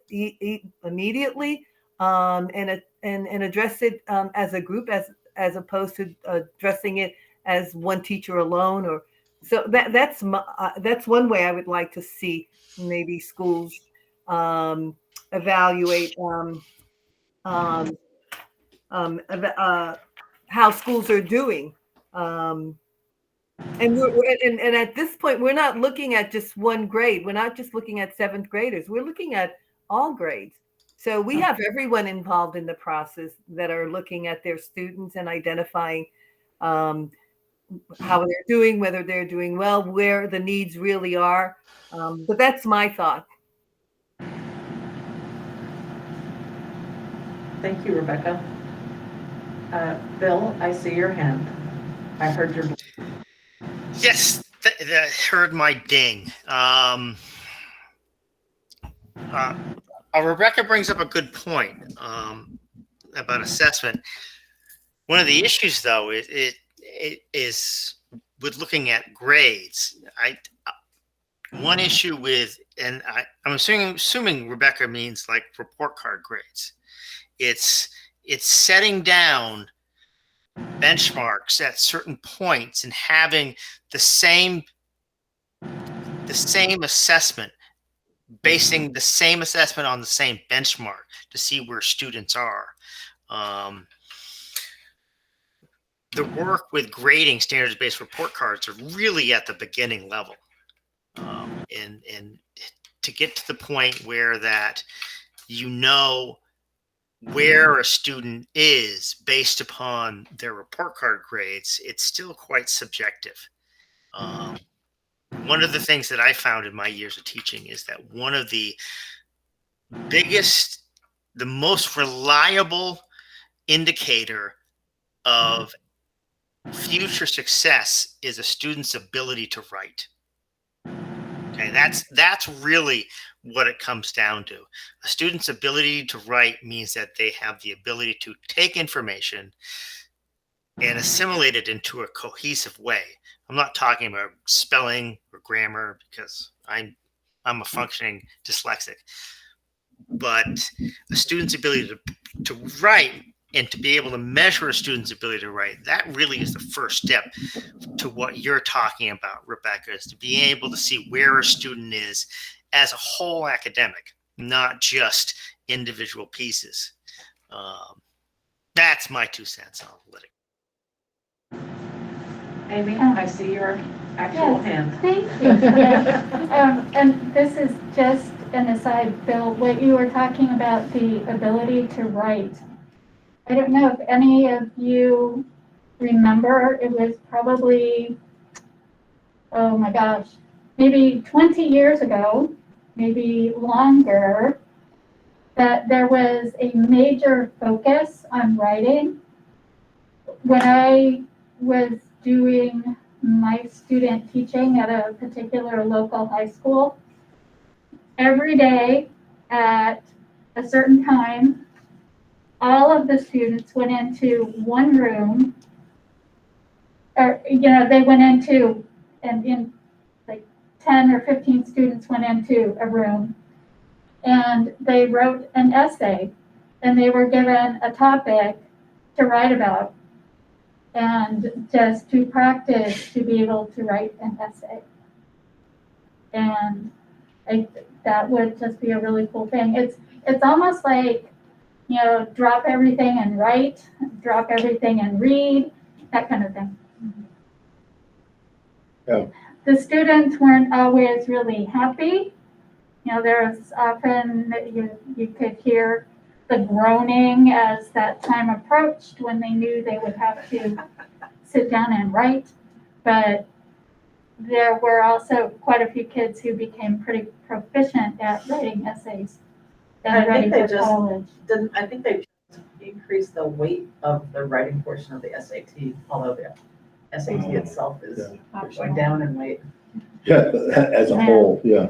immediately, and address it as a group, as opposed to addressing it as one teacher alone. Or so that's one way I would like to see maybe schools evaluate how schools are doing. And at this point, we're not looking at just one grade. We're not just looking at seventh graders. We're looking at all grades. So we have everyone involved in the process that are looking at their students and identifying how they're doing, whether they're doing well, where the needs really are. But that's my thought. Thank you, Rebecca. Bill, I see your hand. I heard your. Yes, that heard my ding. Rebecca brings up a good point about assessment. One of the issues, though, is with looking at grades. One issue with, and I'm assuming Rebecca means like report card grades. It's setting down benchmarks at certain points and having the same assessment, basing the same assessment on the same benchmark to see where students are. The work with grading standards-based report cards are really at the beginning level, and to get to the point where that you know where a student is based upon their report card grades, it's still quite subjective. One of the things that I found in my years of teaching is that one of the biggest, the most reliable indicator of future success is a student's ability to write. Okay, that's really what it comes down to. A student's ability to write means that they have the ability to take information and assimilate it into a cohesive way. I'm not talking about spelling or grammar, because I'm a functioning dyslexic. But a student's ability to write and to be able to measure a student's ability to write, that really is the first step to what you're talking about, Rebecca, is to be able to see where a student is as a whole academic, not just individual pieces. That's my 2 cents. I'll let it. Amy, I see your actual hand. Thank you for that. And this is just an aside, Bill, what you were talking about, the ability to write. I don't know if any of you remember, it was probably, oh my gosh, maybe 20 years ago, maybe longer, that there was a major focus on writing. When I was doing my student teaching at a particular local high school, every day at a certain time, all of the students went into one room, or, they went into, and in like 10 or 15 students went into a room, and they wrote an essay, and they were given a topic to write about, and just to practice to be able to write an essay. And that would just be a really cool thing. It's almost like, drop everything and write, drop everything and read, that kind of thing. Yeah. The students weren't always really happy. There was often, you could hear the groaning as that time approached when they knew they would have to sit down and write. But there were also quite a few kids who became pretty proficient at writing essays I and ready think they for just college. I think they increased the weight of the writing portion of the SAT, although the SAT itself is going down in weight. Yeah, as a whole, yeah.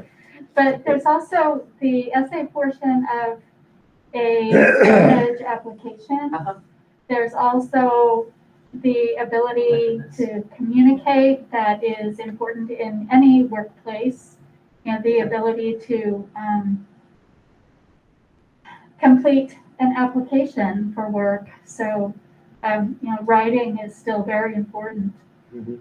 But there's also the essay portion of a college application. There's also the ability to communicate that is important in any workplace, and the ability to complete an application for work. So, writing is still very important. Mm-hmm.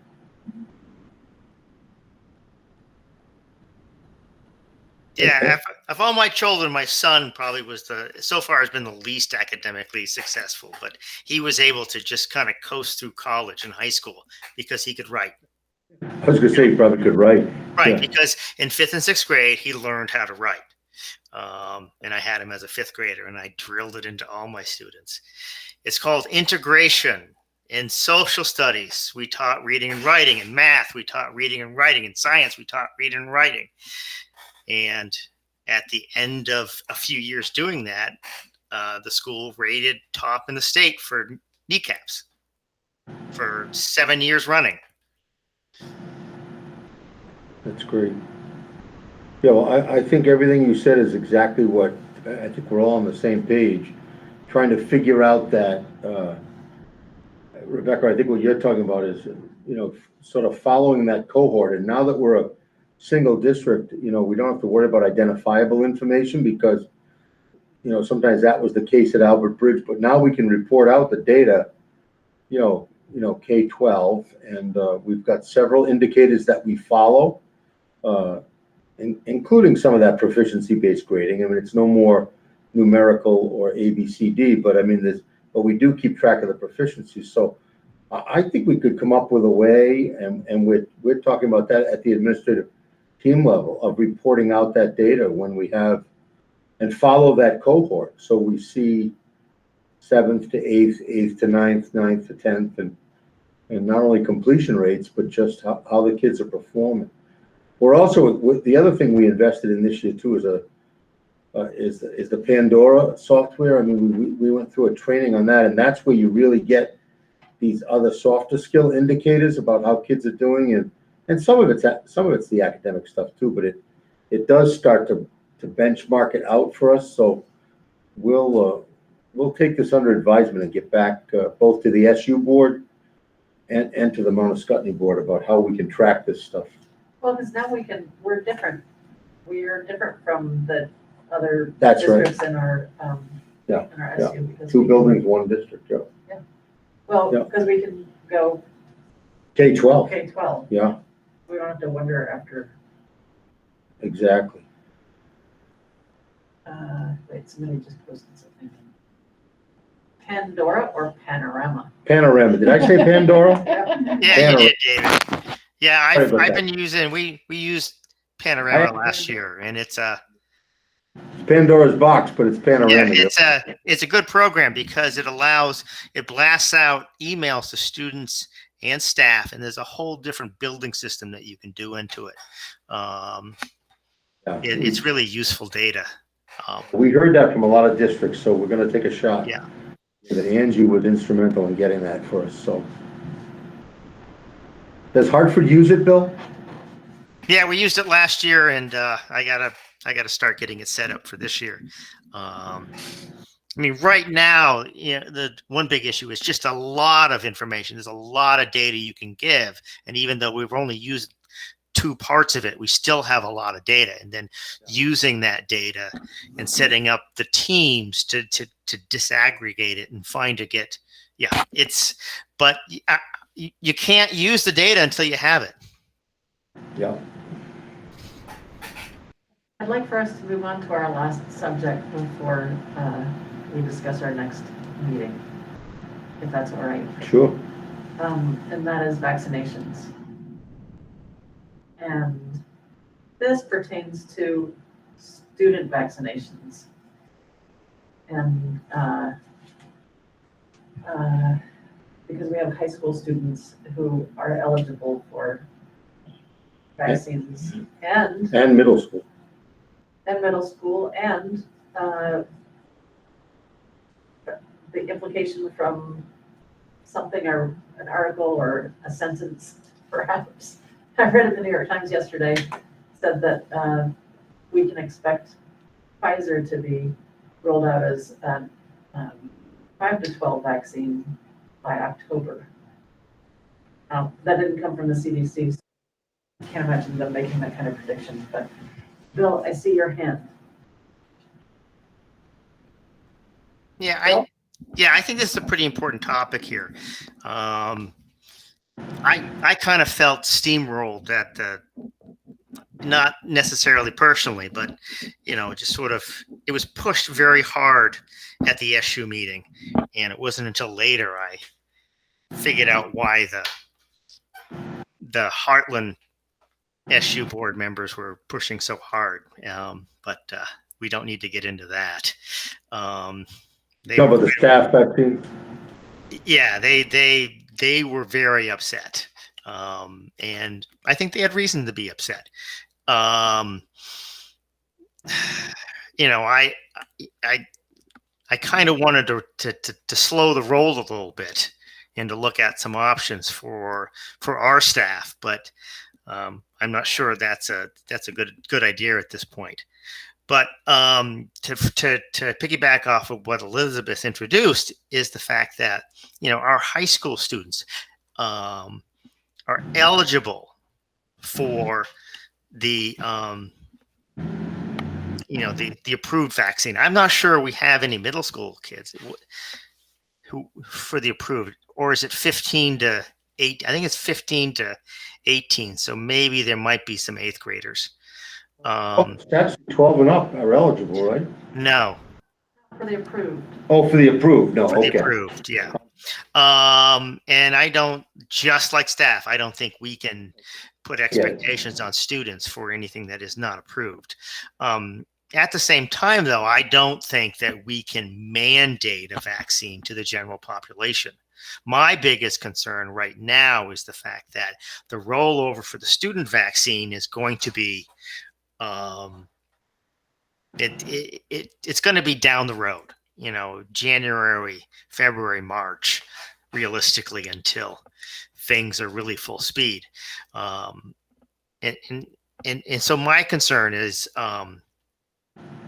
Yeah, of all my children, my son probably was so far has been the least academically successful, but he was able to just kind of coast through college and high school because he could write. I was gonna say he probably could write. Right, Yeah. because in 5th and 6th grade, he learned how to write. And I had him as a 5th grader, and I drilled it into all my students. It's called integration. In social studies, we taught reading and writing. In math, we taught reading and writing. In science, we taught reading and writing. And at the end of a few years doing that, the school rated top in the state for kneecaps for 7 years running. That's great. Yeah, well, I think everything you said is exactly what, I think we're all on the same page, trying to figure out that, Rebecca, I think what you're talking about is, sort of following that cohort. And now that we're a single district, we don't have to worry about identifiable information because, sometimes that was the case at Albert Bridge, but now we can report out the data, K-12, and we've got several indicators that we follow, including some of that proficiency-based grading. I mean, it's no more numerical or ABCD, but but we do keep track of the proficiency. So I think we could come up with a way, and we're talking about that at the administrative team level, of reporting out that data when we have, and follow that cohort. So we see 7th to 8th, 8th to 9th, 9th to 10th, and not only completion rates, but just how the kids are performing. We're also, the other thing we invested in this year too is the Pandora software. I mean, we went through a training on that, and that's where you really get these other softer skill indicators about how kids are doing, and some of it's the academic stuff too, but it does start to benchmark it out for us. So we'll take this under advisement and get back both to the SU board and to the Mount Scottney board about how we can track this stuff. Well, because now we're different. We're different from the other That's right. districts in our in our SU. Because 2 buildings, 1 district, yeah. Yeah. Well, because we can go K-12. K-12. Yeah. We don't have to wonder after. Exactly. Wait, somebody just posted something. Pandora or Panorama? Panorama. Did I say Pandora? Yeah, you did, David. Yeah, Sorry about I've that. been using, we used Panorama last year, and it's Pandora's box, but it's Panorama. yeah, it's a good program because it blasts out emails to students and staff, and there's a whole different building system that you can do into it. It's really useful data. We heard that from a lot of districts, so we're going to take a shot. Yeah. That Angie was instrumental in getting that for us. So, does Hartford use it, Bill? Yeah, we used it last year, and I gotta start getting it set up for this year. I mean, right now, the one big issue is just a lot of information. There's a lot of data you can give, and even though we've only used 2 parts of it, we still have a lot of data. And then using that data and setting up the teams to disaggregate it and but you can't use the data until you have it. Yeah. I'd like for us to move on to our last subject before we discuss our next meeting, if that's all right. Sure. And that is vaccinations. And this pertains to student vaccinations. And because we have high school students who are eligible for vaccines and middle school. middle school, and the implication from something or an article or a sentence, perhaps, I read in the New York Times yesterday, said that we can expect Pfizer to be rolled out as a 5 to 12 vaccine by October. That didn't come from the CDC, so I can't imagine them making that kind of prediction. But Bill, I see your hand. Yeah, I think this is a pretty important topic here. I kind of felt steamrolled at the, not necessarily personally, but just sort of, it was pushed very hard at the SU meeting, and it wasn't until later I figured out why the Heartland SU board members were pushing so hard. But we don't need to get into that. About the staff vaccine. Yeah, they were very upset, and I think they had reason to be upset. I kind of wanted to slow the roll a little bit and to look at some options for our staff, but I'm not sure that's a good idea at this point. But to piggyback off of what Elizabeth introduced is the fact that our high school students are eligible for the the approved vaccine. I'm not sure we have any middle school kids who for the approved, or is it 15 to 8? I think it's 15 to 18. So maybe there might be some 8th graders. That's 12 and up are eligible, right? No. For the approved. Oh, for the approved. No, for okay. the approved, yeah. And I don't, just like staff, I don't think we can put expectations on students for anything that is not approved. At the same time, though, I don't think that we can mandate a vaccine to the general population. My biggest concern right now is the fact that the rollover for the student vaccine is going to be it's going to be down the road, January, February, March, realistically, until things are really full speed. And so my concern is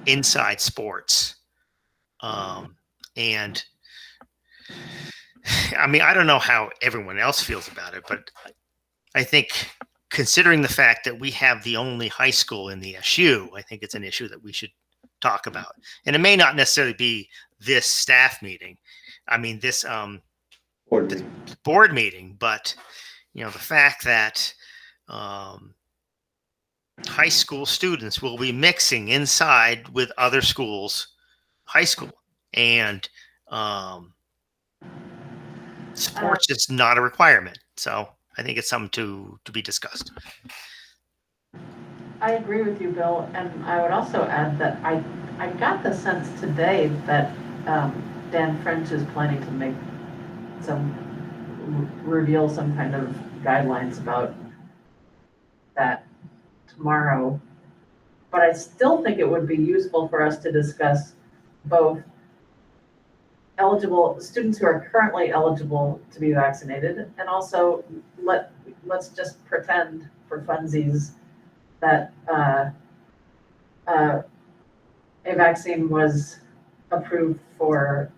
inside sports. And I mean, I don't know how everyone else feels about it, but I think considering the fact that we have the only high school in the SU, I think it's an issue that we should talk about. And it may not necessarily be this staff meeting. I mean, this board meeting, but the fact that high school students will be mixing inside with other schools, high school, and sports is not a requirement. So I think it's something to be discussed. I agree with you, Bill, and I would also add that I got the sense today that Dan French is planning to make reveal some kind of guidelines about that tomorrow. But I still think it would be useful for us to discuss both eligible students who are currently eligible to be vaccinated, and also let's just pretend for funsies that a vaccine was approved for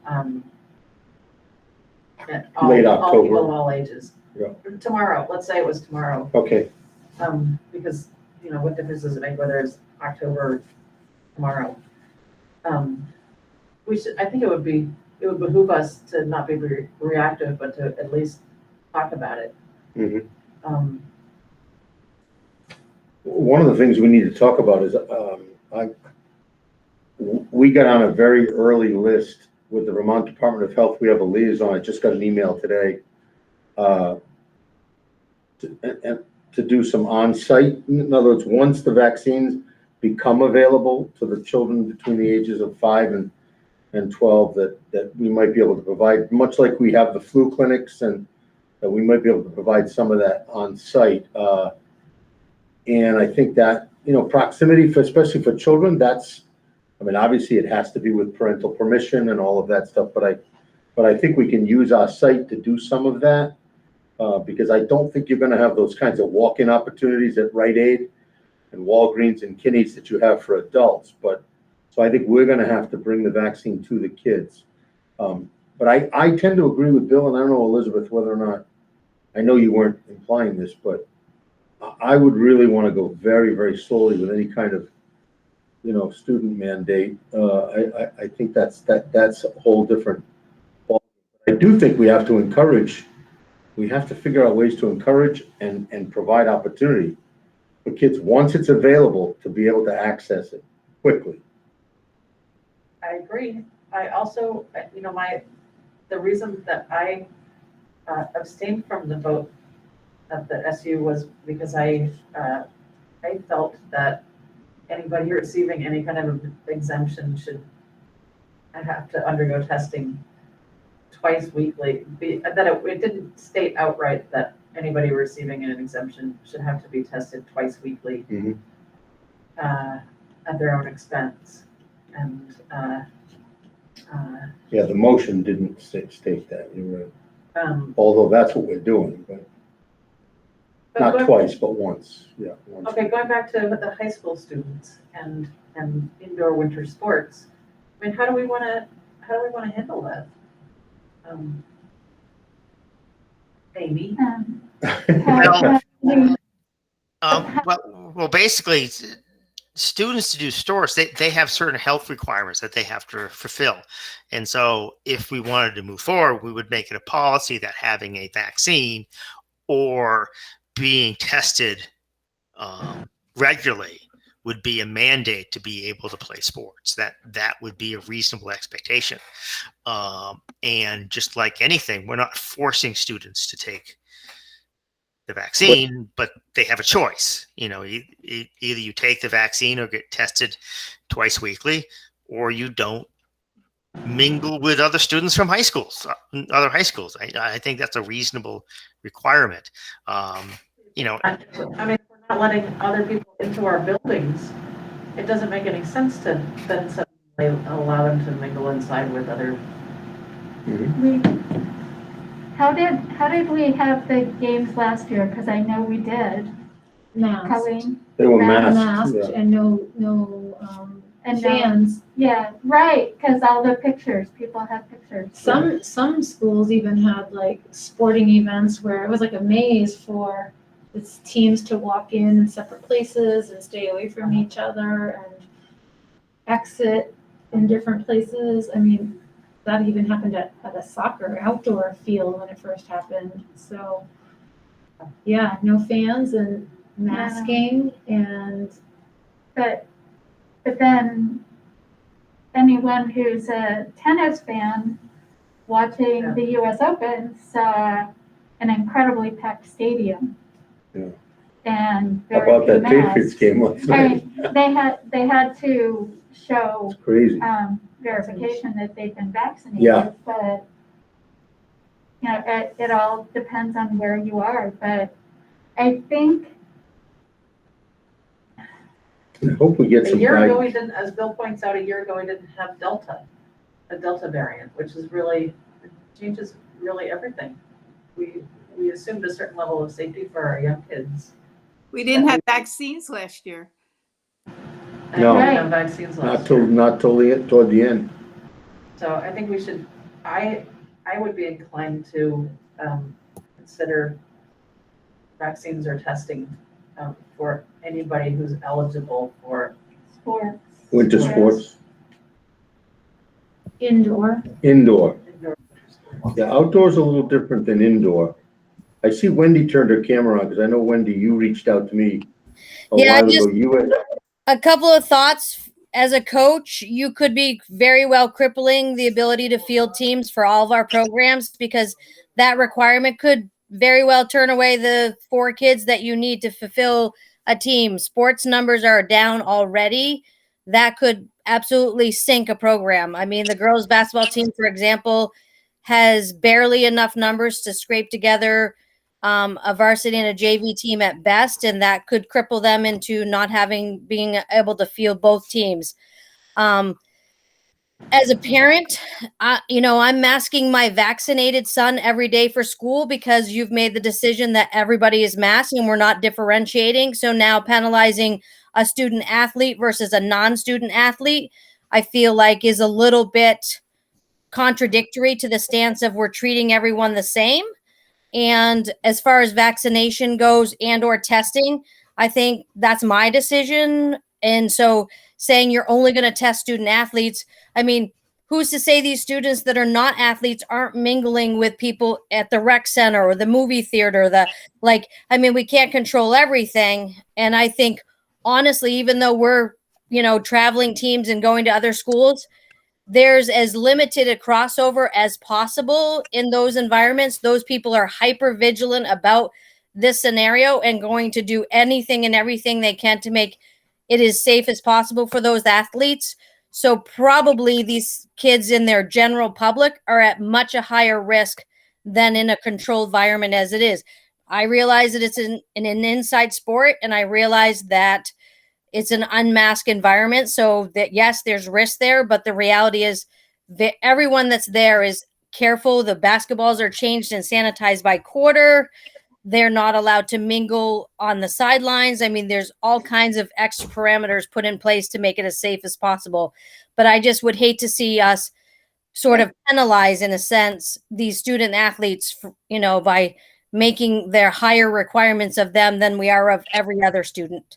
late all October. people of all ages. Yeah. Tomorrow, let's say it was tomorrow. Okay. Because what difference does it make whether it's October or tomorrow? I think it would behoove us to not be reactive, but to at least talk about it. Mm-hmm. One of the things we need to talk about is we got on a very early list with the Vermont Department of Health. We have a liaison. I just got an email today to do some on-site. In other words, once the vaccines become available to the children between the ages of 5 and and 12 that we might be able to provide, much like we have the flu clinics, and that we might be able to provide some of that on site. And I think that, proximity for, especially for children, obviously it has to be with parental permission and all of that stuff, but I think we can use our site to do some of that, because I don't think you're gonna have those kinds of walk-in opportunities at Rite Aid and Walgreens and Kinney's that you have for adults. So I think we're gonna have to bring the vaccine to the kids. But I tend to agree with Bill, and I don't know, Elizabeth, whether or not, I know you weren't implying this, but I would really want to go very, very slowly with any kind of, student mandate. I think that's a whole different ball. I do think we have to figure out ways to encourage and provide opportunity for kids, once it's available, to be able to access it quickly. I agree. I also, the reason that I abstained from the vote at the SU was because I felt that anybody receiving any kind of exemption should have to undergo testing twice weekly. That it didn't state outright that anybody receiving an exemption should have to be tested twice weekly at their own expense. And yeah, the motion didn't state that. You're right. Although that's what we're doing, but not twice, but once. Yeah. Once. Okay, going back to the high school students and indoor winter sports. I mean, how do we want to handle that? Amy. Well, basically, students to do sports, they have certain health requirements that they have to fulfill. And so if we wanted to move forward, we would make it a policy that having a vaccine or being tested regularly would be a mandate to be able to play sports. That would be a reasonable expectation. And just like anything, we're not forcing students to take the vaccine, but they have a choice. Either you take the vaccine or get tested twice weekly, or you don't mingle with other students from other high schools. I think that's a reasonable requirement. I mean, if we're not letting other people into our buildings, it doesn't make any sense to then suddenly allow them to mingle inside with other. How did we have the games last year? Because I know we did. Masked. They were masked, Masked, yeah. and no And fans. Yeah, right. Because all the pictures, people have pictures. Some schools even had like sporting events where it was like a maze for its teams to walk in separate places and stay away from each other and exit in different places. I mean, that even happened at a soccer outdoor field when it first happened. So yeah, no fans and masking and but then anyone who's a tennis fan watching the US Open saw an incredibly packed stadium. Yeah. And How about that Patriots game last night? They had to show Crazy. verification that they've been vaccinated. Yeah. But it all depends on where you are. But I think I hope we get some. A year ago, we didn't, as Bill points out, we didn't have a Delta variant, which is really, changes really everything. We assumed a certain level of safety for our young kids. We didn't have vaccines last year. And No. we didn't have vaccines last year. Not toward the end. So I think we should, I would be inclined to consider vaccines or testing for anybody who's eligible for sports. Winter sports. indoor. Indoor. Yeah, outdoor's a little different than indoor. I see Wendy turned her camera on because I know, Wendy, you reached out to me a while ago. You had a couple of thoughts. As a coach, you could be very well crippling the ability to field teams for all of our programs, because that requirement could very well turn away the 4 kids that you need to fulfill a team. Sports numbers are down already. That could absolutely sink a program. I mean, the girls basketball team, for example, has barely enough numbers to scrape together a varsity and a JV team at best, and that could cripple them into not being able to field both teams. As a parent, I'm masking my vaccinated son every day for school because you've made the decision that everybody is masked and we're not differentiating. So now penalizing a student athlete versus a non-student athlete, I feel like is a little bit contradictory to the stance of we're treating everyone the same. And as far as vaccination goes and or testing, I think that's my decision. And so saying you're only going to test student athletes, I mean, who's to say these students that are not athletes aren't mingling with people at the rec center or the movie theater? We can't control everything. And I think, honestly, even though we're, traveling teams and going to other schools, there's as limited a crossover as possible in those environments. Those people are hyper vigilant about this scenario and going to do anything and everything they can to make it as safe as possible for those athletes. So probably these kids in their general public are at much a higher risk than in a controlled environment as it is. I realize that it's an inside sport, and I realize that it's an unmasked environment. So that, yes, there's risk there, but the reality is that everyone that's there is careful. The basketballs are changed and sanitized by quarter. They're not allowed to mingle on the sidelines. I mean, there's all kinds of extra parameters put in place to make it as safe as possible. But I just would hate to see us sort of penalize, in a sense, these student athletes, by making their higher requirements of them than we are of every other student.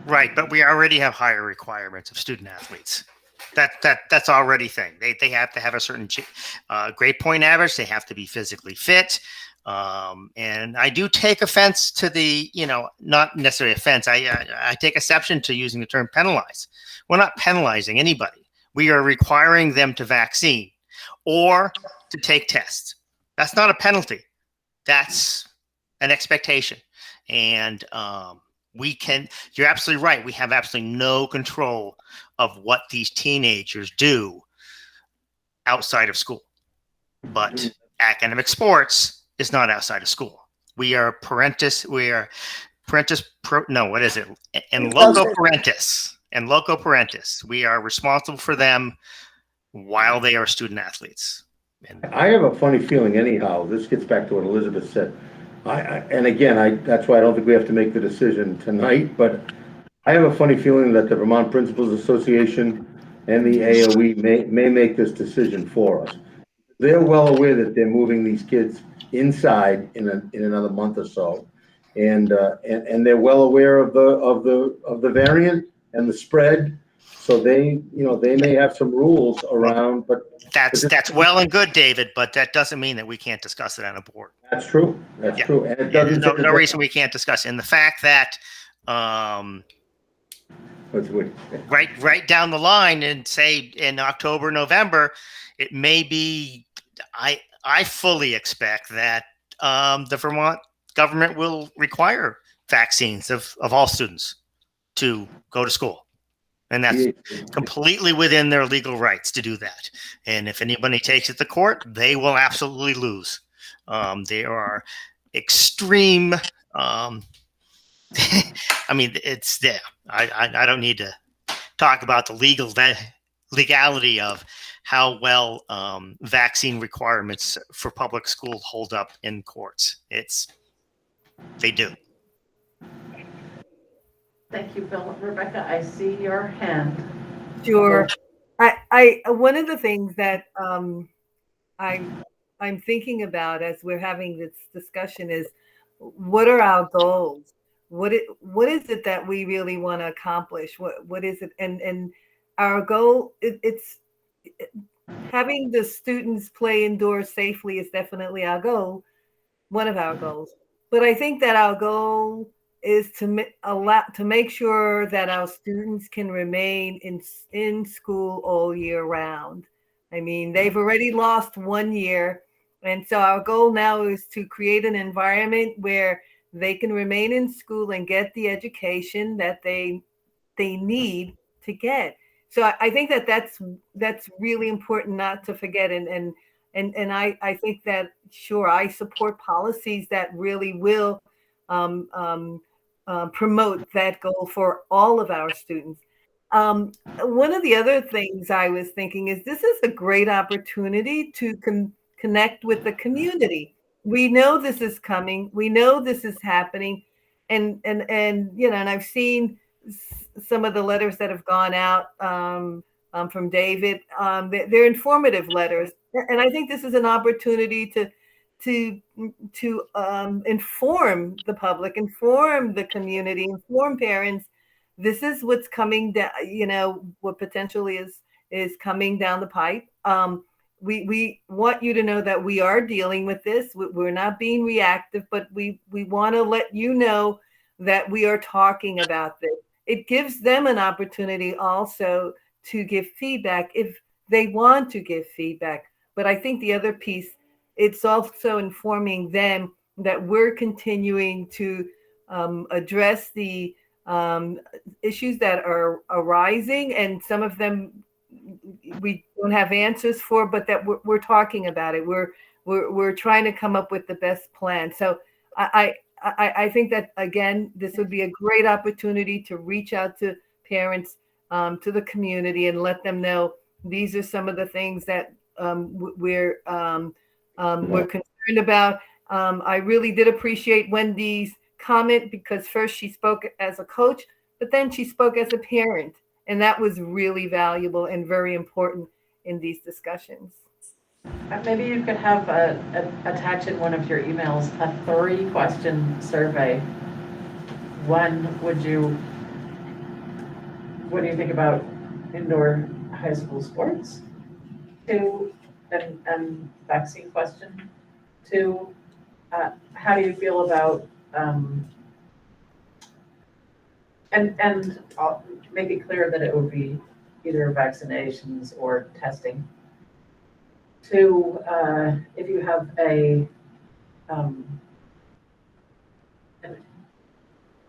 Right, but we already have higher requirements of student athletes. That's already a thing. They have to have a certain grade point average. They have to be physically fit. And I do take offense to the, not necessarily offense. I take exception to using the term penalize. We're not penalizing anybody. We are requiring them to vaccine or to take tests. That's not a penalty. That's an expectation. And you're absolutely right. We have absolutely no control of what these teenagers do outside of school. But academic sports is not outside of school. We are parentis. And loco parentis. We are responsible for them while they are student athletes. I have a funny feeling anyhow, this gets back to what Elizabeth said. That's why I don't think we have to make the decision tonight, but I have a funny feeling that the Vermont Principals Association and the AOE may make this decision for us. They're well aware that they're moving these kids inside in another month or so, and they're well aware of the variant and the spread. So they may have some rules around, but that's well and good, David, but that doesn't mean that we can't discuss it on a board. That's true. That's true. And it doesn't There's no reason we can't discuss it. And the fact that right down the line and say in October, November, it may be, I fully expect that the Vermont government will require vaccines of all students to go to school. And that's completely within their legal rights to do that. And if anybody takes it to court, they will absolutely lose. They are extreme. It's there. I don't need to talk about the legality of how well vaccine requirements for public school hold up in courts. They do. Thank you, Bill. Rebecca, I see your hand. Sure. I one of the things that I'm thinking about as we're having this discussion is, what are our goals? What is it that we really want to accomplish? What is it? And our goal, it's having the students play indoors safely is definitely our goal, one of our goals. But I think that our goal is to make sure that our students can remain in school all year round. I mean, they've already lost 1 year. And so our goal now is to create an environment where they can remain in school and get the education that they need to get. So I think that that's really important not to forget. And I think that, sure, I support policies that really will promote that goal for all of our students. One of the other things I was thinking is this is a great opportunity to connect with the community. We know this is coming. We know this is happening. And you know, and I've seen some of the letters that have gone out from David. They're informative letters. And I think this is an opportunity to inform the public, inform the community, inform parents. This is what's coming down, you know, what potentially is coming down the pipe. We want you to know that we are dealing with this. We're not being reactive, but we want to let you know that we are talking about this. It gives them an opportunity also to give feedback if they want to give feedback. But I think the other piece, it's also informing them that we're continuing to address the issues that are arising, and some of them we don't have answers for, but that we're talking about it. We're trying to come up with the best plan. So I think that, again, this would be a great opportunity to reach out to parents, to the community, and let them know these are some of the things that we're concerned about. I really did appreciate Wendy's comment, because first she spoke as a coach, but then she spoke as a parent. And that was really valuable and very important in these discussions. Maybe you could have attach in one of your emails a 3-question survey. One, what do you think about indoor high school sports? 2, and vaccine question. 2, how do you feel about, and I'll make it clear that it would be either vaccinations or testing. 2, if you have a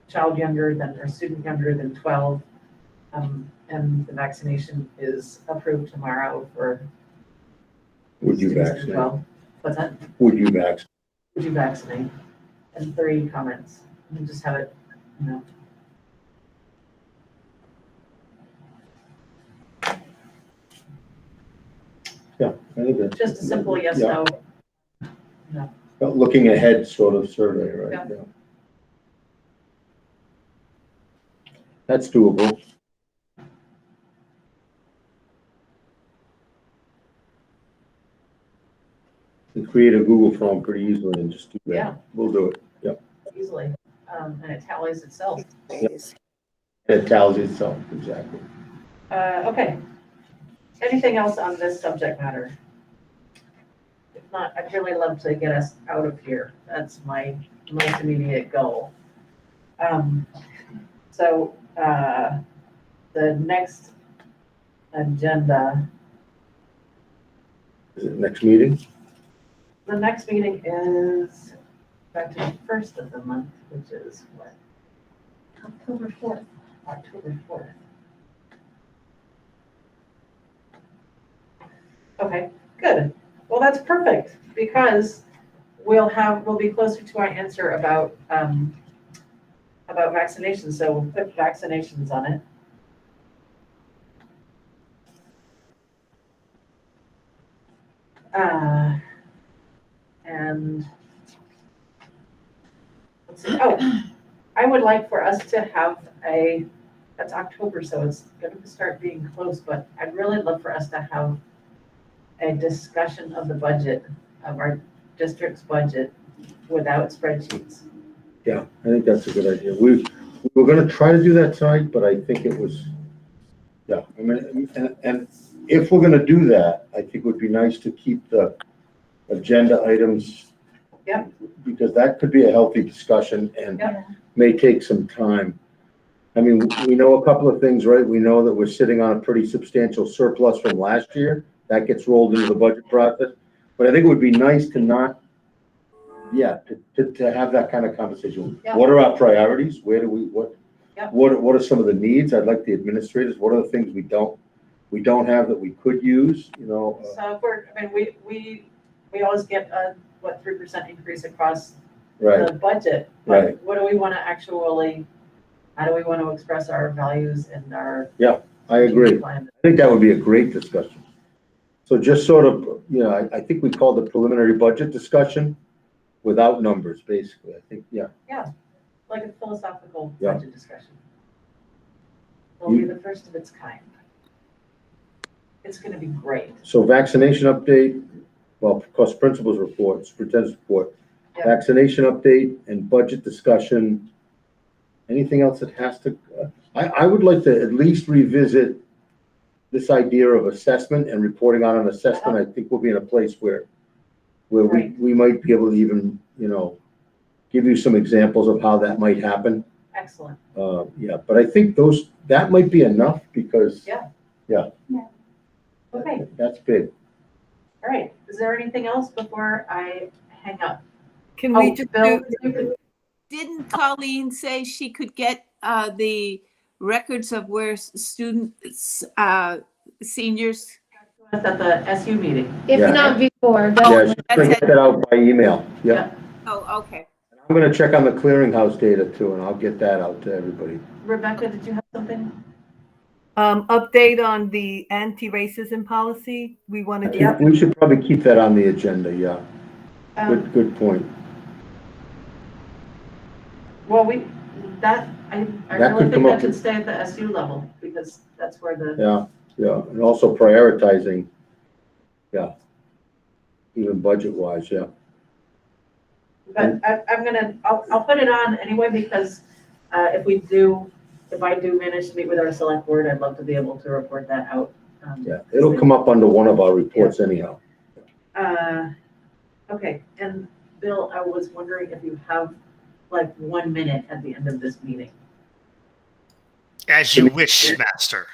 child younger than, or student younger than 12, and the vaccination is approved tomorrow for. Would you students vaccinate? 12. What's that? Would you vaccinate? Would you vaccinate? And 3 comments. You just have it, you know. Yeah, I think that's Just a simple yes, yeah. no. Looking ahead sort of survey, right? Yeah. That's doable. You create a Google form pretty easily and just do that. Yeah. We'll do it. Yep. Easily, and it tallies itself. Yep. It tallies itself, exactly. Okay. Anything else on this subject matter? If not, I'd really love to get us out of here. That's my most immediate goal. So the next agenda. Is it next meeting? The next meeting is back to the 1st of the month, which is what? October 4th. October 4th. Okay, good. Well, that's perfect, because we'll be closer to our answer about vaccinations. So we'll put vaccinations on it. And let's see. Oh, I would like for us to have that's October, so it's going to start being close, but I'd really love for us to have a discussion of the budget, of our district's budget, without spreadsheets. Yeah, I think that's a good idea. We were going to try to do that tonight, but I think it was, yeah. I mean, and if we're going to do that, I think it would be nice to keep the agenda items. Yep. Because that could be a healthy discussion and may take some time. I mean, we know a couple of things, right? We know that we're sitting on a pretty substantial surplus from last year. That gets rolled into the budget process. But I think it would be nice to not, to have that kind of conversation. Yeah. What are our priorities? Where do we, what Yeah. are some of the needs? I'd like the administrators, what are the things we don't we don't have that we could use, you know? So if we're, I mean, we always get a, 3% increase across Right, the budget. right. But what do we want to actually, how do we want to express our values and our? I agree. plan? I think that would be a great discussion. So just sort of, you know, I think we called the preliminary budget discussion without numbers, basically. I think, yeah. Like a philosophical Yeah. budget discussion. It'll be the first of its kind. It's gonna be great. So vaccination update, well, of course, principals report, superintendent's report, Yeah. vaccination update and budget discussion. Anything else that has to, I would like to at least revisit this idea of assessment and reporting on an assessment. I think we'll be in a place where Right. we might be able to even, you know, give you some examples of how that might happen. Excellent. Yeah, but I think that might be enough because Okay, that's big. all right. Is there anything else before I hang up? Can we Oh, just Bill, do, Didn't Colleen say she could get the records of where students, seniors? at the SU meeting. If Yeah. not before, Yeah, definitely. she's gonna get that out by email. Yeah. Oh, okay. I'm gonna check on the clearinghouse data too, and I'll get that out to everybody. Rebecca, did you have something? update on the anti-racism policy? We want to do. We should probably keep that on the agenda, yeah. Good point. Well, I That really could think come that up should with- stay at the SU level because that's where the, Yeah, and also prioritizing, even budget-wise, yeah. but I'll put it on anyway because if I do manage to meet with our select board, I'd love to be able to report that out. Yeah, it'll come up under one of our reports anyhow. Okay, and Bill, I was wondering if you have like 1 minute at the end of this meeting. As you wish, Master.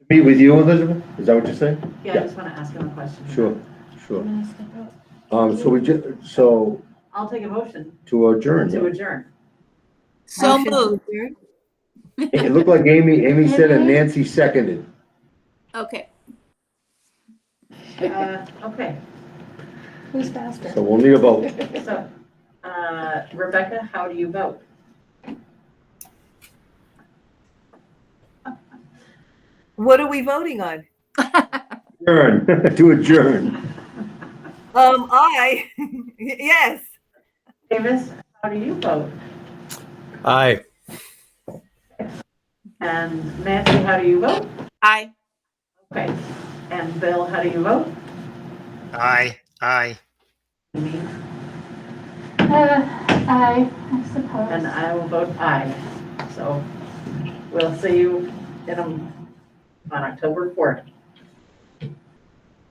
Meet with you, Elizabeth? Is that what you're saying? Yeah, I just want to ask him a question. Sure. So I'll take a motion to adjourn. to adjourn. So Motion to moved. adjourn? It looked like Amy said and Nancy seconded. Okay. Okay, Who's faster? So we'll need a vote. so, Rebecca, how do you vote? What are we voting on? Adjourn, to adjourn. Yes. Davis, how do you vote? Aye. And Nancy, how do you vote? Aye. Okay, and Bill, how do you vote? Aye. Me? I suppose. And I will vote aye. So we'll see you on October 4th.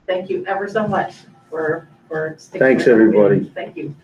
Thank you ever so much for sticking. Thanks, with me. everybody. Thank you.